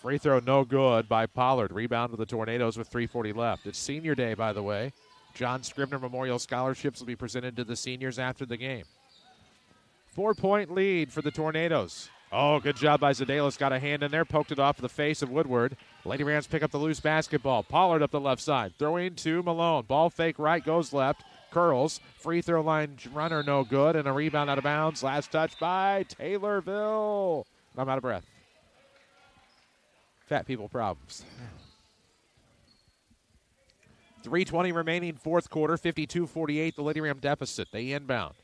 Free throw no good by Pollard. Rebound to the Tornadoes with 3:40 left. It's senior day, by the way. John Scribner Memorial Scholarships will be presented to the seniors after the game. 4-point lead for the Tornadoes. Oh, good job by Zadelis. Got a hand in there, poked it off the face of Woodward. Lady Rams pick up the loose basketball. Pollard up the left side. Throwing to Malone. Ball fake right, goes left. Curls. Free throw line runner no good. And a rebound out of bounds. Last touch by Taylorville. I'm out of breath. Fat people problems. 3:20 remaining fourth quarter. 52-48 the Lady Ram deficit. They inbound.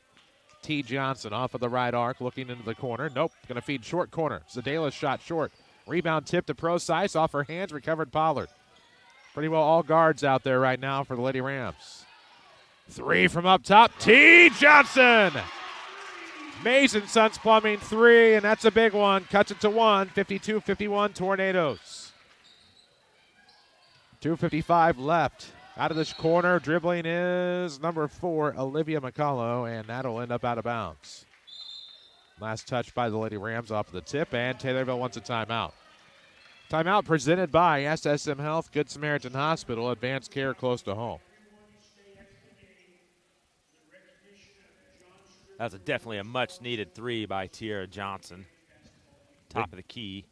T. Johnson off of the right arc, looking into the corner. Nope, going to feed short corner. Zadelis shot short. Rebound tip to Procyse, off her hands, recovered Pollard. Pretty well all guards out there right now for the Lady Rams. 3 from up top, T. Johnson! Mason Sons Plumbing 3, and that's a big one. Cuts it to 1, 52-51 Tornadoes. 2:55 left. Out of this corner, dribbling is number 4, Olivia McCullough, and that'll end up out of bounds. Last touch by the Lady Rams off the tip, and Taylorville wants a timeout. Timeout presented by SSM Health, Good Samaritan Hospital, advanced care close to home. That was definitely a much-needed 3 by Tiara Johnson. Top of the key.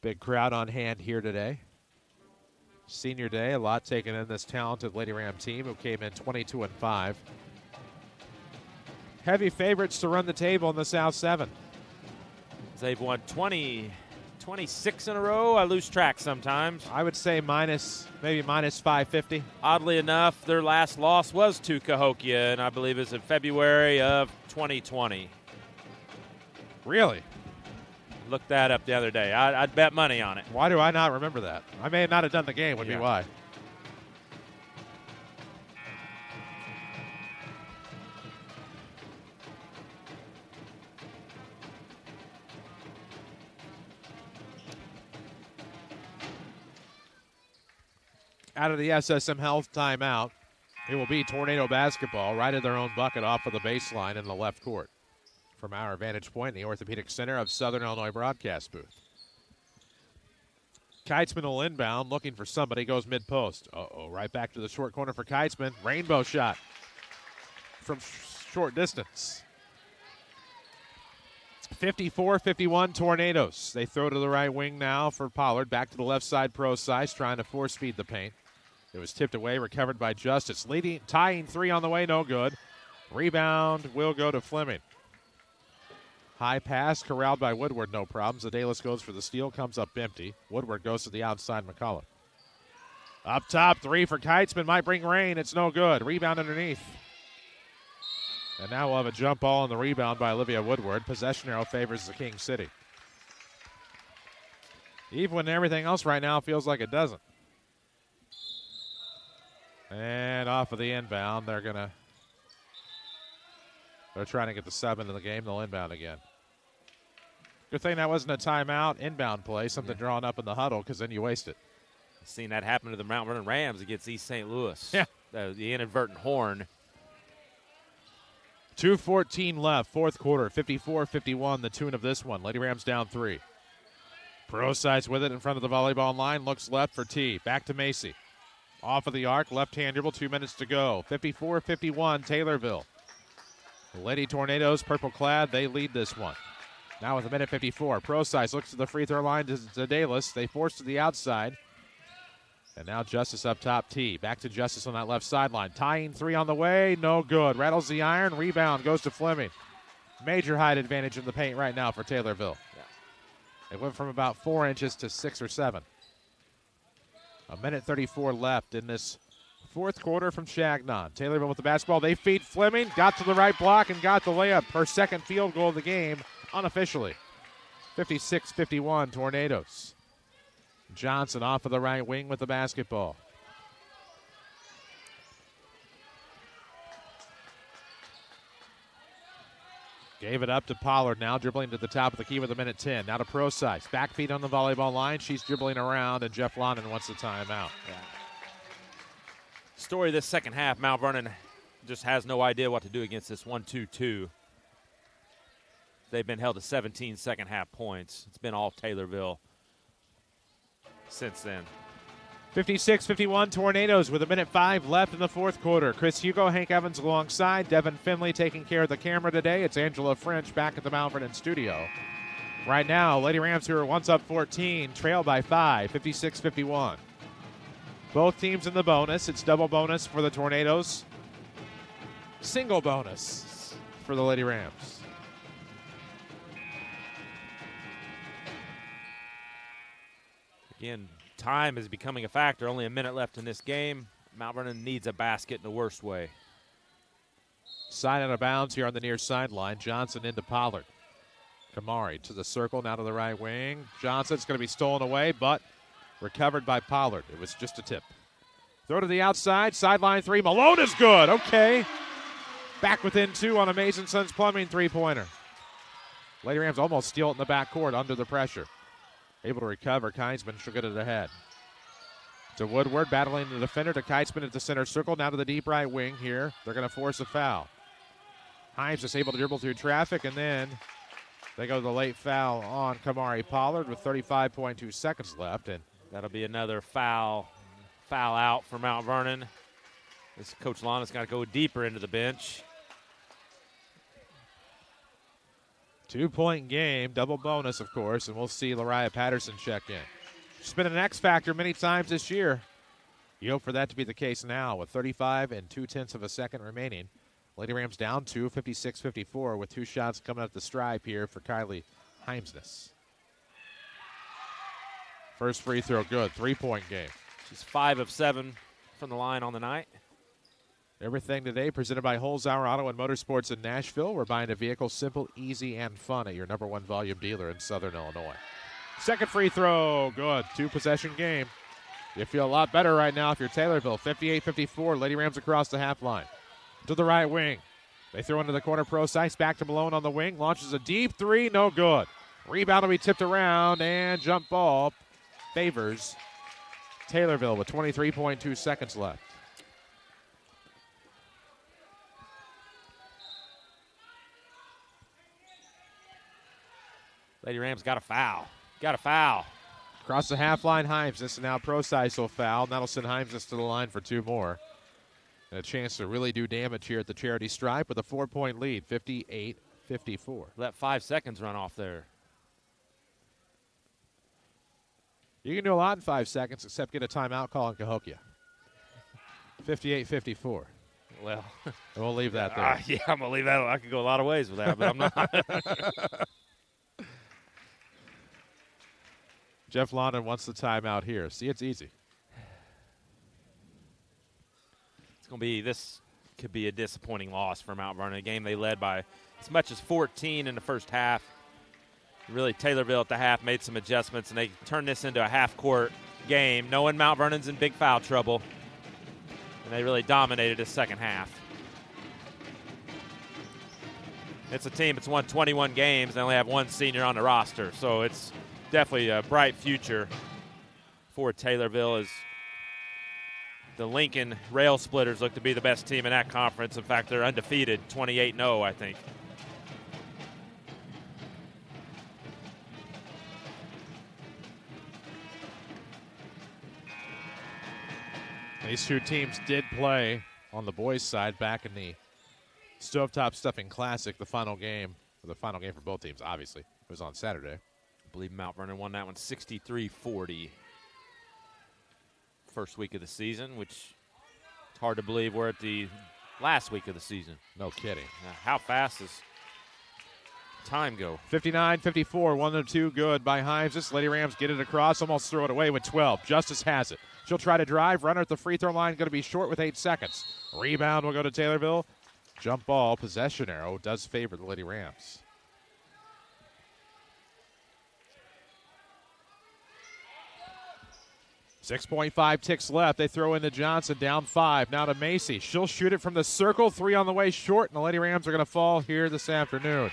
Big crowd on hand here today. Senior day, a lot taken in this talented Lady Ram team who came in 22-5. Heavy favorites to run the table in the South 7. They've won 26 in a row. I lose track sometimes. I would say maybe minus 550. Oddly enough, their last loss was to Cahokia, and I believe it's in February of 2020. Really? Looked that up the other day. I'd bet money on it. Why do I not remember that? I may not have done the game, would be why. Out of the SSM Health timeout, it will be Tornado basketball right at their own bucket off of the baseline in the left court. From our vantage point in the Orthopedic Center of Southern Illinois broadcast booth. Keitzman will inbound, looking for somebody, goes mid-post. Right back to the short corner for Keitzman. Rainbow shot from short distance. 54-51 Tornadoes. They throw to the right wing now for Pollard. Back to the left side, Procyse, trying to force feed the paint. It was tipped away, recovered by Justice. Tying 3 on the way, no good. Rebound will go to Fleming. High pass, corralled by Woodward, no problem. Zadelis goes for the steal, comes up empty. Woodward goes to the outside, McCullough. Up top, 3 for Keitzman, might bring rain, it's no good. Rebound underneath. And now we'll have a jump ball on the rebound by Olivia Woodward. Possession arrow favors the King City. Even when everything else right now feels like it doesn't. And off of the inbound, they're trying to get the 7 in the game. They'll inbound again. Good thing that wasn't a timeout, inbound play, something drawn up in the huddle, because then you waste it. Seen that happen to the Mount Vernon Rams against East St. Louis. Yeah. The inadvertent horn. 2:14 left, fourth quarter, 54-51, the tune of this one. Lady Rams down 3. Procise with it in front of the volleyball line, looks left for T. Back to Macy. Off of the arc, left-hand dribble, 2 minutes to go. 54-51, Taylorville. The Lady Tornadoes, purple clad, they lead this one. Now with a minute 54, Procise looks to the free throw line to Dalis. They force to the outside. And now Justice up top, T. Back to Justice on that left sideline. Tying 3 on the way, no good. Rattles the iron, rebound goes to Fleming. Major height advantage in the paint right now for Taylorville. It went from about 4 inches to 6 or 7. A minute 34 left in this fourth quarter from Chagnon. Taylorville with the basketball. They feed Fleming, got to the right block and got the layup. Her second field goal of the game unofficially. 56-51 Tornadoes. Johnson off of the right wing with the basketball. Gave it up to Pollard now, dribbling to the top of the key with a minute 10. Now to Procise. Back feet on the volleyball line. She's dribbling around, and Jeff London wants the timeout. Yeah. Story this second half, Mount Vernon just has no idea what to do against this 1-2-2. They've been held to 17 second half points. It's been all Taylorville since then. 56-51 Tornadoes with a minute 5 left in the fourth quarter. Chris Hugo, Hank Evans alongside. Devin Finley taking care of the camera today. It's Angela French back at the Mount Vernon studio. Right now, Lady Rams, who are once up 14, trail by 5, 56-51. Both teams in the bonus. It's double bonus for the Tornadoes. Single bonus for the Lady Rams. Again, time is becoming a factor. Only a minute left in this game. Mount Vernon needs a basket in the worst way. Side out of bounds here on the near sideline. Johnson into Pollard. Kamari to the circle, now to the right wing. Johnson's going to be stolen away, but recovered by Pollard. It was just a tip. Throw to the outside, sideline 3. Malone is good. Okay. Back within 2 on a Mason Sons Plumbing three-pointer. Lady Rams almost steal it in the backcourt under the pressure. Able to recover. Keinsman should get it ahead. To Woodward, battling the defender. To Keinsman at the center circle. Now to the deep right wing here. They're going to force a foul. Himes is able to dribble through traffic, and then they go to the late foul on Kamari Pollard with 35.2 seconds left. And that'll be another foul out for Mount Vernon. This Coach Lana's got to go deeper into the bench. 2-point game, double bonus, of course, and we'll see Lariah Patterson check in. She's been an X factor many times this year. You hope for that to be the case now with 35 and 0.2 of a second remaining. Lady Rams down 2, 56-54, with 2 shots coming up the stripe here for Kylie Heimsness. First free throw good, 3-point game. She's 5 of 7 from the line on the night. Everything today presented by Holzhauer Auto and Motorsports in Nashville. We're buying a vehicle simple, easy, and fun at your #1 volume dealer in Southern Illinois. Second free throw, good. 2-possession game. You feel a lot better right now if you're Taylorville. 58-54, Lady Rams across the half line. To the right wing. They throw into the corner, Procise. Back to Malone on the wing. Launches a deep 3, no good. Rebound will be tipped around, and jump ball favors Taylorville with 23.2 seconds left. Lady Rams got a foul. Got a foul. Across the half line, Heimsness, and now Procise will foul. And that'll send Heimsness to the line for 2 more. And a chance to really do damage here at the charity stripe with a 4-point lead, 58-54. Let 5 seconds run off there. You can do a lot in 5 seconds except get a timeout call in Cahokia. 58-54. Well, we'll leave that there. Yeah, I'm going to leave that. I could go a lot of ways with that, but I'm not. Jeff London wants the timeout here. See, it's easy. This could be a disappointing loss for Mount Vernon, a game they led by as much as 14 in the first half. Really, Taylorville at the half made some adjustments, and they turned this into a half-court game, knowing Mount Vernon's in big foul trouble, and they really dominated the second half. It's a team that's won 21 games. They only have one senior on the roster, so it's definitely a bright future for Taylorville as the Lincoln Rail Splitters look to be the best team in that conference. In fact, they're undefeated, 28-0, I think. These two teams did play on the boys' side back in the Stovetop Stuffing Classic, the final game for both teams, obviously. It was on Saturday. I believe Mount Vernon won that one 63-40. First week of the season, which it's hard to believe we're at the last week of the season. No kidding. How fast does time go? 59-54, 1-2 good by Himes. This Lady Rams get it across, almost throw it away with 12. Justice has it. She'll try to drive. Runner at the free throw line, going to be short with 8 seconds. Rebound will go to Taylorville. Jump ball, possession arrow does favor the Lady Rams. .5 ticks left. They throw into Johnson, down 5. Now to Macy. She'll shoot it from the circle. 3 on the way short, and the Lady Rams are going to fall here this afternoon.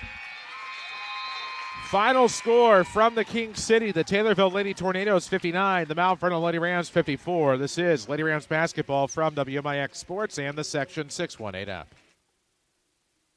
Final score from the King City. The Taylorville Lady Tornadoes 59. The Mount Vernon Lady Rams 54. This is Lady Rams basketball from WMIX Sports and the Section 618 app.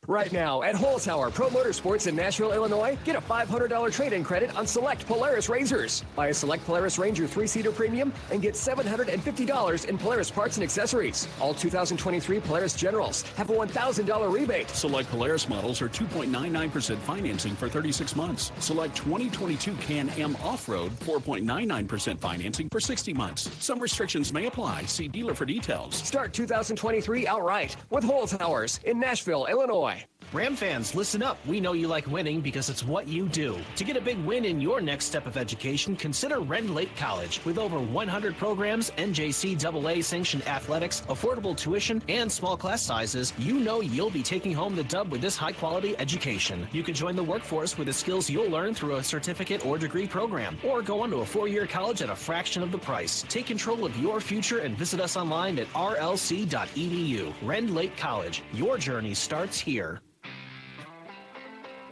Right now at Holzhauer Pro Motorsports in Nashville, Illinois, get a $500 trade-in credit on select Polaris Razors. Buy a select Polaris Ranger 3-seater premium and get $750 in Polaris parts and accessories. All 2023 Polaris Generals have a $1,000 rebate. Select Polaris models are 2.99% financing for 36 months. Select 2022 Can-Am Off-Road, 4.99% financing for 60 months. Some restrictions may apply. See dealer for details. Start 2023 outright with Holzhauer's in Nashville, Illinois. Ram fans, listen up. We know you like winning because it's what you do. To get a big win in your next step of education, consider Rend Lake College. With over 100 programs, NJCAA sanctioned athletics, affordable tuition, and small class sizes, you know you'll be taking home the dub with this high-quality education. You can join the workforce with the skills you'll learn through a certificate or degree program, or go on to a 4-year college at a fraction of the price. Take control of your future and visit us online at rlc.edu. Rend Lake College. Your journey starts here.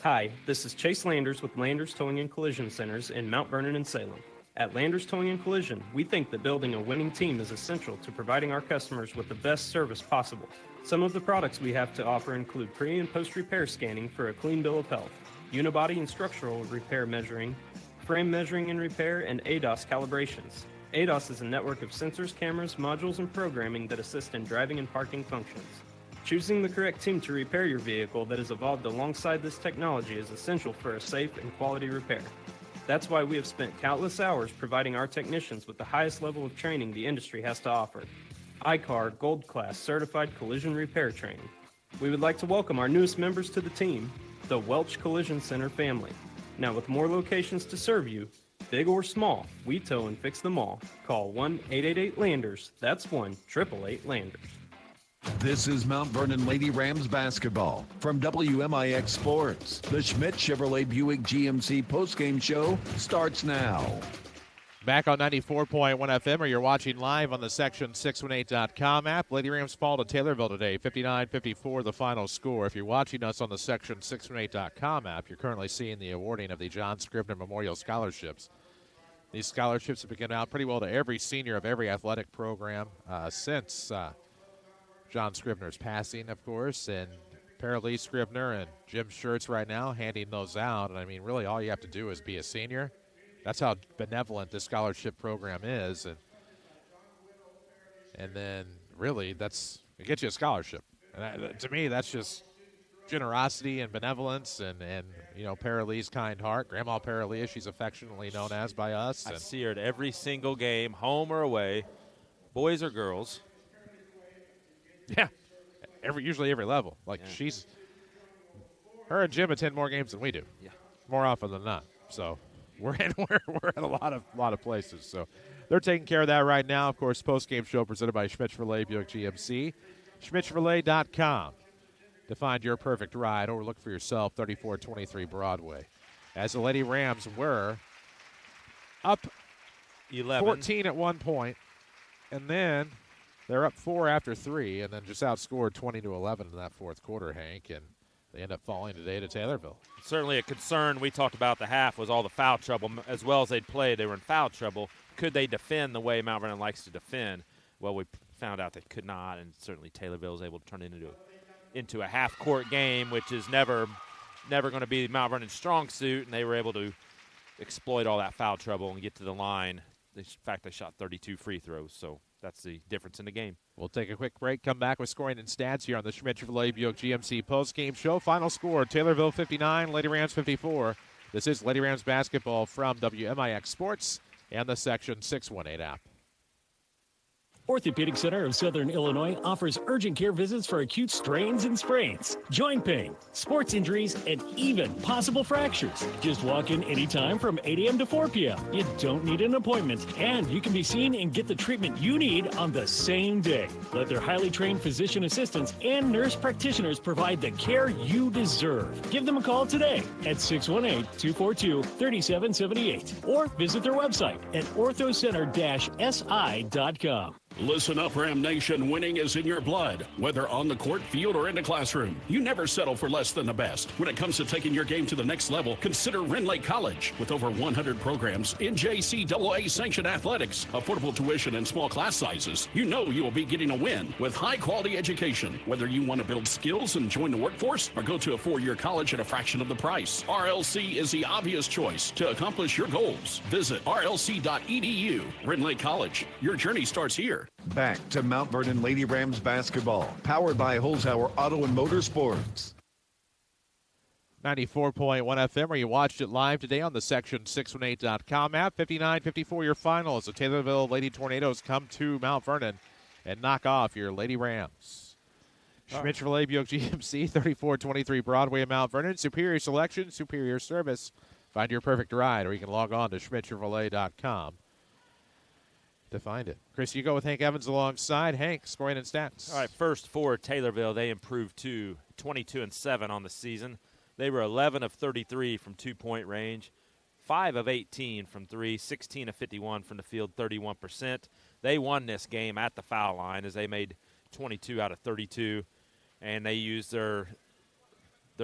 Hi, this is Chase Landers with Landers Towing and Collision Centers in Mount Vernon and Salem. At Landers Towing and Collision, we think that building a winning team is essential to providing our customers with the best service possible. Some of the products we have to offer include pre- and post-repair scanning for a clean bill of health, unibody and structural repair measuring, frame measuring and repair, and ADAS calibrations. ADAS is a network of sensors, cameras, modules, and programming that assist in driving and parking functions. Choosing the correct team to repair your vehicle that has evolved alongside this technology is essential for a safe and quality repair. That's why we have spent countless hours providing our technicians with the highest level of training the industry has to offer. ICAR Gold Class Certified Collision Repair Training. We would like to welcome our newest members to the team, the Welch Collision Center family. Now with more locations to serve you, big or small, we tow and fix them all. Call 1-888-LANDERS. That's 1-888-LANDERS. This is Mount Vernon Lady Rams basketball from WMIX Sports. The Schmidt Chevrolet Buick GMC postgame show starts now. Back on 94.1 FM, or you're watching live on the Section618.com app. Lady Rams fall to Taylorville today, 59-54 the final score. If you're watching us on the Section618.com app, you're currently seeing the awarding of the John Scribner Memorial Scholarships. These scholarships have been given out pretty well to every senior of every athletic program since John Scribner's passing, of course, and Paralee Scribner and Jim Schertz right now handing those out. And, I mean, really all you have to do is be a senior. That's how benevolent this scholarship program is. And then, really, it gets you a scholarship. And to me, that's just generosity and benevolence and you know, Paralee's kind heart. Grandma Paralee, she's affectionately known as by us. I see her at every single game, home or away, boys or girls. Yeah, usually every level. Like her and Jim attend more games than we do. Yeah, more often than not. So we're at a lot of places. So they're taking care of that right now. Of course, post-game show presented by Schmidt Chevrolet Buick GMC. SchmidtChevrolet.com to find your perfect ride, or look for yourself, 3423 Broadway. As the Lady Rams were up 11. 14 at one point, and then they're up 4 after 3, and then just outscored 20-11 in that fourth quarter, Hank. And They end up falling today to Taylorville. Certainly a concern we talked about the half was all the foul trouble. As well as they'd played, they were in foul trouble. Could they defend the way Mount Vernon likes to defend? Well, we found out they could not, and certainly Taylorville was able to turn it into a half-court game, which is never going to be Mount Vernon's strong suit, and they were able to exploit all that foul trouble and get to the line. In fact, they shot 32 free throws, so that's the difference in the game. We'll take a quick break, come back with scoring and stats here on the Schmidt Chevrolet Buick GMC postgame show. Final score, Taylorville 59, Lady Rams 54. This is Lady Rams basketball from WMIX Sports and the Section 618 app. Orthopedic Center of Southern Illinois offers urgent care visits for acute strains and sprains, joint pain, sports injuries, and even possible fractures. Just walk in anytime from 8 a.m. to 4 p.m. You don't need an appointment, and you can be seen and get the treatment you need on the same day. Let their highly trained physician assistants and nurse practitioners provide the care you deserve. Give them a call today at 618-242-3778 or visit their website at orthocenter-si.com. Listen up, Ram Nation. Winning is in your blood. Whether on the court, field, or in the classroom, you never settle for less than the best. When it comes to taking your game to the next level, consider Rend Lake College. With over 100 programs, NJCAA sanctioned athletics, affordable tuition, and small class sizes, you know you will be getting a win with high-quality education. Whether you want to build skills and join the workforce or go to a 4-year college at a fraction of the price, RLC is the obvious choice to accomplish your goals. Visit rlc.edu. Rend Lake College. Your journey starts here. Back to Mount Vernon Lady Rams basketball, powered by Holzhauer Auto and Motorsports. 94.1 FM, where you watched it live today on the Section618.com app. 59-54 your final as the Taylorville Lady Tornadoes come to Mount Vernon and knock off your Lady Rams. Schmidt Chevrolet Buick GMC, 3423 Broadway in Mount Vernon. Superior selection, superior service. Find your perfect ride, or you can log on to schmidtchevrolet.com to find it. Chris, you go with Hank Evans alongside Hank, scoring and stats. All right, first for Taylorville, they improved to 22-7 on the season. They were 11 of 33 from two-point range, 5 of 18 from three, 16 of 51 from the field, 31%. They won this game at the foul line as they made 22 out of 32, and they used their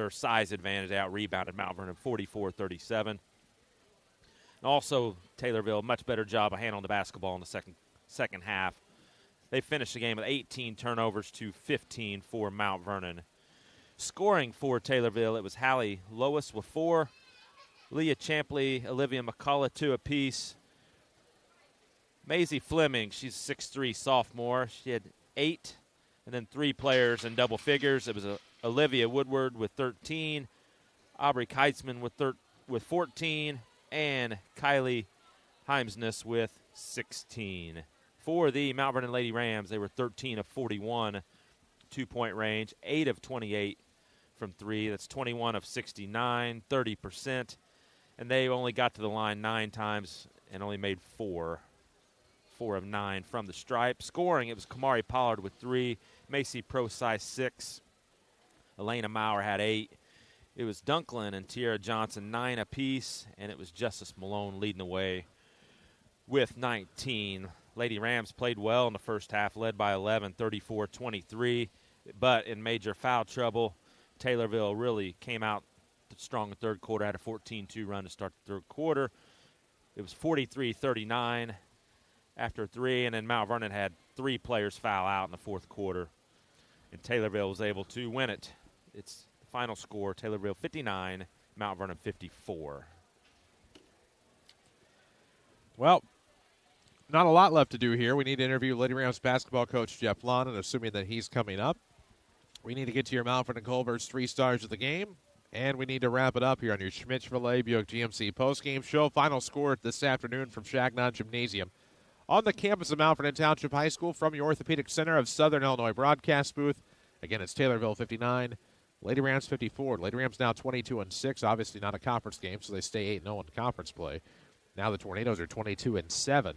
size advantage. They out-rebounded Mount Vernon 44-37. Also, Taylorville, much better job of handling the basketball in the second half. They finished the game with 18 turnovers to 15 for Mount Vernon. Scoring for Taylorville, it was Hallie Lois with 4, Leah Champley, Olivia McCullough 2 apiece. Maisie Fleming, she's a 6'3 sophomore. She had 8, and then 3 players in double figures. It was Olivia Woodward with 13, Aubrey Keitzman with 14, and Kylie Heimsness with 16. For the Mount Vernon Lady Rams, they were 13 of 41 two-point range, 8 of 28 from 3. That's 21 of 69, 30%. And they only got to the line 9 times and only made 4 of 9 from the stripe. Scoring, it was Kamari Pollard with 3, Macy Prosai 6, Elena Maurer had 8. It was Dunklin and Tiara Johnson 9 apiece, and it was Justice Malone leading the way with 19. Lady Rams played well in the first half, led by 11, 34-23, but in major foul trouble. Taylorville really came out strong in the third quarter, had a 14-2 run to start the third quarter. It was 43-39 after 3, and then Mount Vernon had 3 players foul out in the fourth quarter, and Taylorville was able to win it. It's final score, Taylorville 59, Mount Vernon 54. Well, not a lot left to do here. We need to interview Lady Rams basketball coach Jeff Lon, and assuming that he's coming up, we need to get to your Mount Vernon Culver's 3 stars of the game, and we need to wrap it up here on your Schmidt Chevrolet Buick GMC postgame show. Final score this afternoon from Shagnon Gymnasium on the campus of Mount Vernon Township High School from your Orthopedic Center of Southern Illinois broadcast booth. Again, it's Taylorville 59, Lady Rams 54. Lady Rams now 22-6. Obviously not a conference game, so they stay 8-0 in conference play. Now the Tornadoes are 22-7,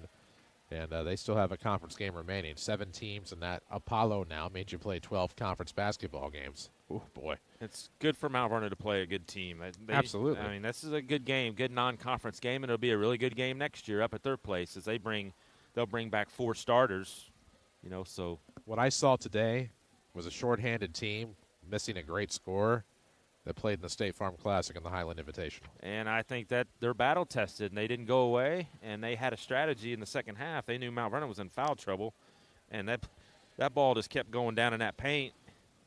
and they still have a conference game remaining. 7 teams in that Apollo now made you play 12 conference basketball games. Oh boy, it's good for Mount Vernon to play a good team. Absolutely. I mean, this is a good game, good non-conference game, and it'll be a really good game next year up at their place as they'll bring back 4 starters. So what I saw today was a shorthanded team missing a great scorer, that played in the State Farm Classic and the Highland Invitational. And I think that they're battle tested, and they didn't go away, and they had a strategy in the second half. They knew Mount Vernon was in foul trouble, and that ball just kept going down in that paint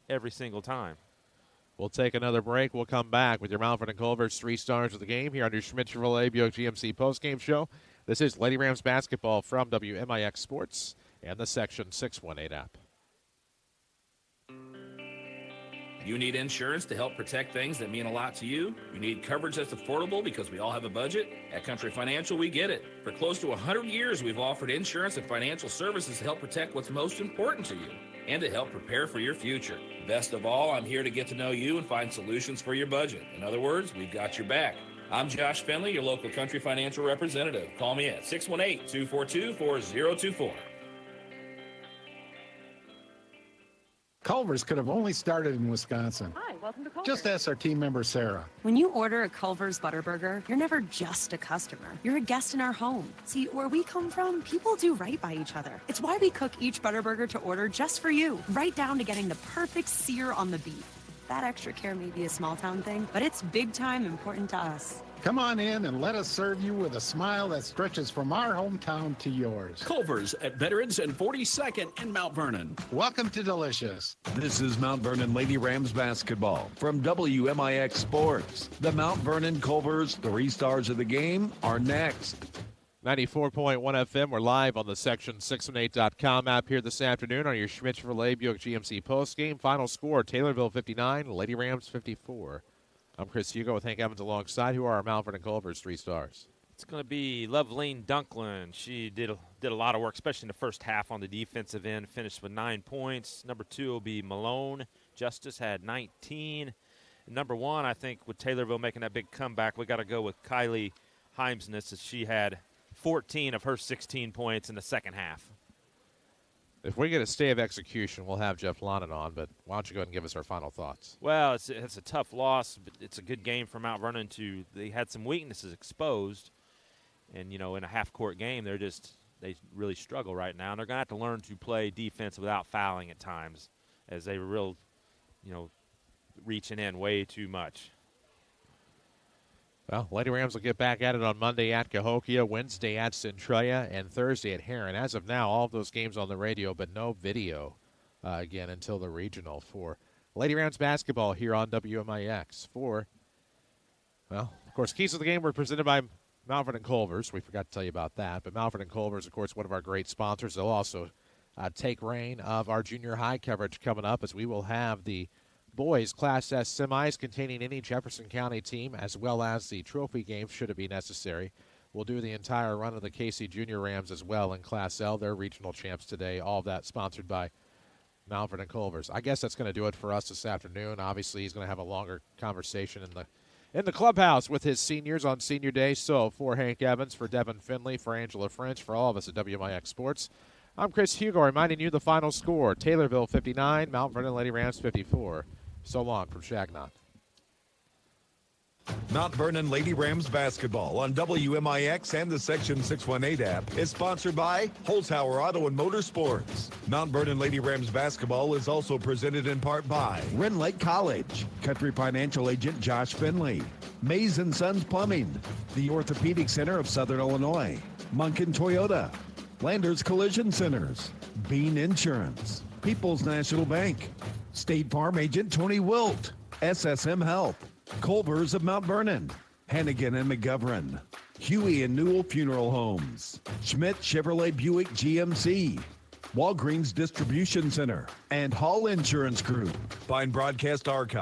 every single time. We'll take another break. We'll come back with your Mount Vernon Culver's 3 stars of the game here on your Schmidt Chevrolet Buick GMC postgame show. This is Lady Rams basketball from WMIX Sports and the Section 618 app. You need insurance to help protect things that mean a lot to you? You need coverage that's affordable because we all have a budget? At Country Financial, we get it. For close to 100 years, we've offered insurance and financial services to help protect what's most important to you and to help prepare for your future. Best of all, I'm here to get to know you and find solutions for your budget. In other words, we've got your back. I'm Josh Finley, your local Country Financial representative. Call me at 618-242-4024. Culver's could have only started in Wisconsin. Hi, welcome to Culver's. Just ask our team member, Sarah. When you order a Culver's Butterburger, you're never just a customer. You're a guest in our home. See, where we come from, people do right by each other. It's why we cook each Butterburger to order just for you, right down to getting the perfect sear on the beef. That extra care may be a small town thing, but it's big time important to us. Come on in and let us serve you with a smile that stretches from our hometown to yours. Culver's at Veterans and 42nd in Mount Vernon. Welcome to Delicious. This is Mount Vernon Lady Rams basketball from WMIX Sports. The Mount Vernon Culver's 3 stars of the game are next. 94.1 FM. We're live on the Section618.com app here this afternoon on your Schmidt Chevrolet Buick GMC postgame. Final score, Taylorville 59, Lady Rams 54. I'm Chris Hugo with Hank Evans alongside. Who are our Mount Vernon Culver's 3 stars? It's going to be Loveline Dunklin. She did a lot of work, especially in the first half on the defensive end, finished with 9 points. Number 2 will be Malone. Justice had 19. And number 1, I think, with Taylorville making that big comeback, we got to go with Kylie Heimsness, as she had 14 of her 16 points in the second half. If we get a stay of execution, we'll have Jeff Lonan on, but why don't you go ahead and give us our final thoughts? Well, it's a tough loss, but it's a good game for Mount Vernon. They had some weaknesses exposed, and, in a half-court game, they really struggle right now, and they're going to have to learn to play defense without fouling at times, as they were reaching in way too much. Well, Lady Rams will get back at it on Monday at Cahokia, Wednesday at Centralia, and Thursday at Heron. As of now, all of those games on the radio, but no video again until the regional for Lady Rams basketball here on WMIX. Of course, keys of the game were presented by Mount Vernon Culver's. We forgot to tell you about that. But Mount Vernon Culver's, of course, one of our great sponsors. They'll also take reign of our junior high coverage coming up, as we will have the boys Class S semis containing any Jefferson County team, as well as the trophy game should it be necessary. We'll do the entire run of the KC Junior Rams as well in Class L. They're regional champs today. All of that sponsored by Mount Vernon Culver's. I guess that's going to do it for us this afternoon. Obviously, he's going to have a longer conversation in the clubhouse with his seniors on Senior Day. So for Hank Evans, for Devin Finley, for Angela French, for all of us at WMIX Sports, I'm Chris Hugo reminding you the final score. Taylorville 59, Mount Vernon Lady Rams 54. So long from Shagnot. Mount Vernon Lady Rams basketball on WMIX and the Section 618 app is sponsored by Holzhauer Auto and Motorsports. Mount Vernon Lady Rams basketball is also presented in part by Ren Lake College, Country Financial Agent Josh Finley, Mays & Sons Plumbing, the Orthopedic Center of Southern Illinois, Munkin Toyota, Landers Collision Centers, Bean Insurance, People's National Bank, State Farm Agent Tony Wilt, SSM Health, Culver's of Mount Vernon, Hannigan and McGovern, Huey and Newell Funeral Homes, Schmidt Chevrolet Buick GMC, Walgreens Distribution Center, and Hall Insurance Group. Find broadcast archives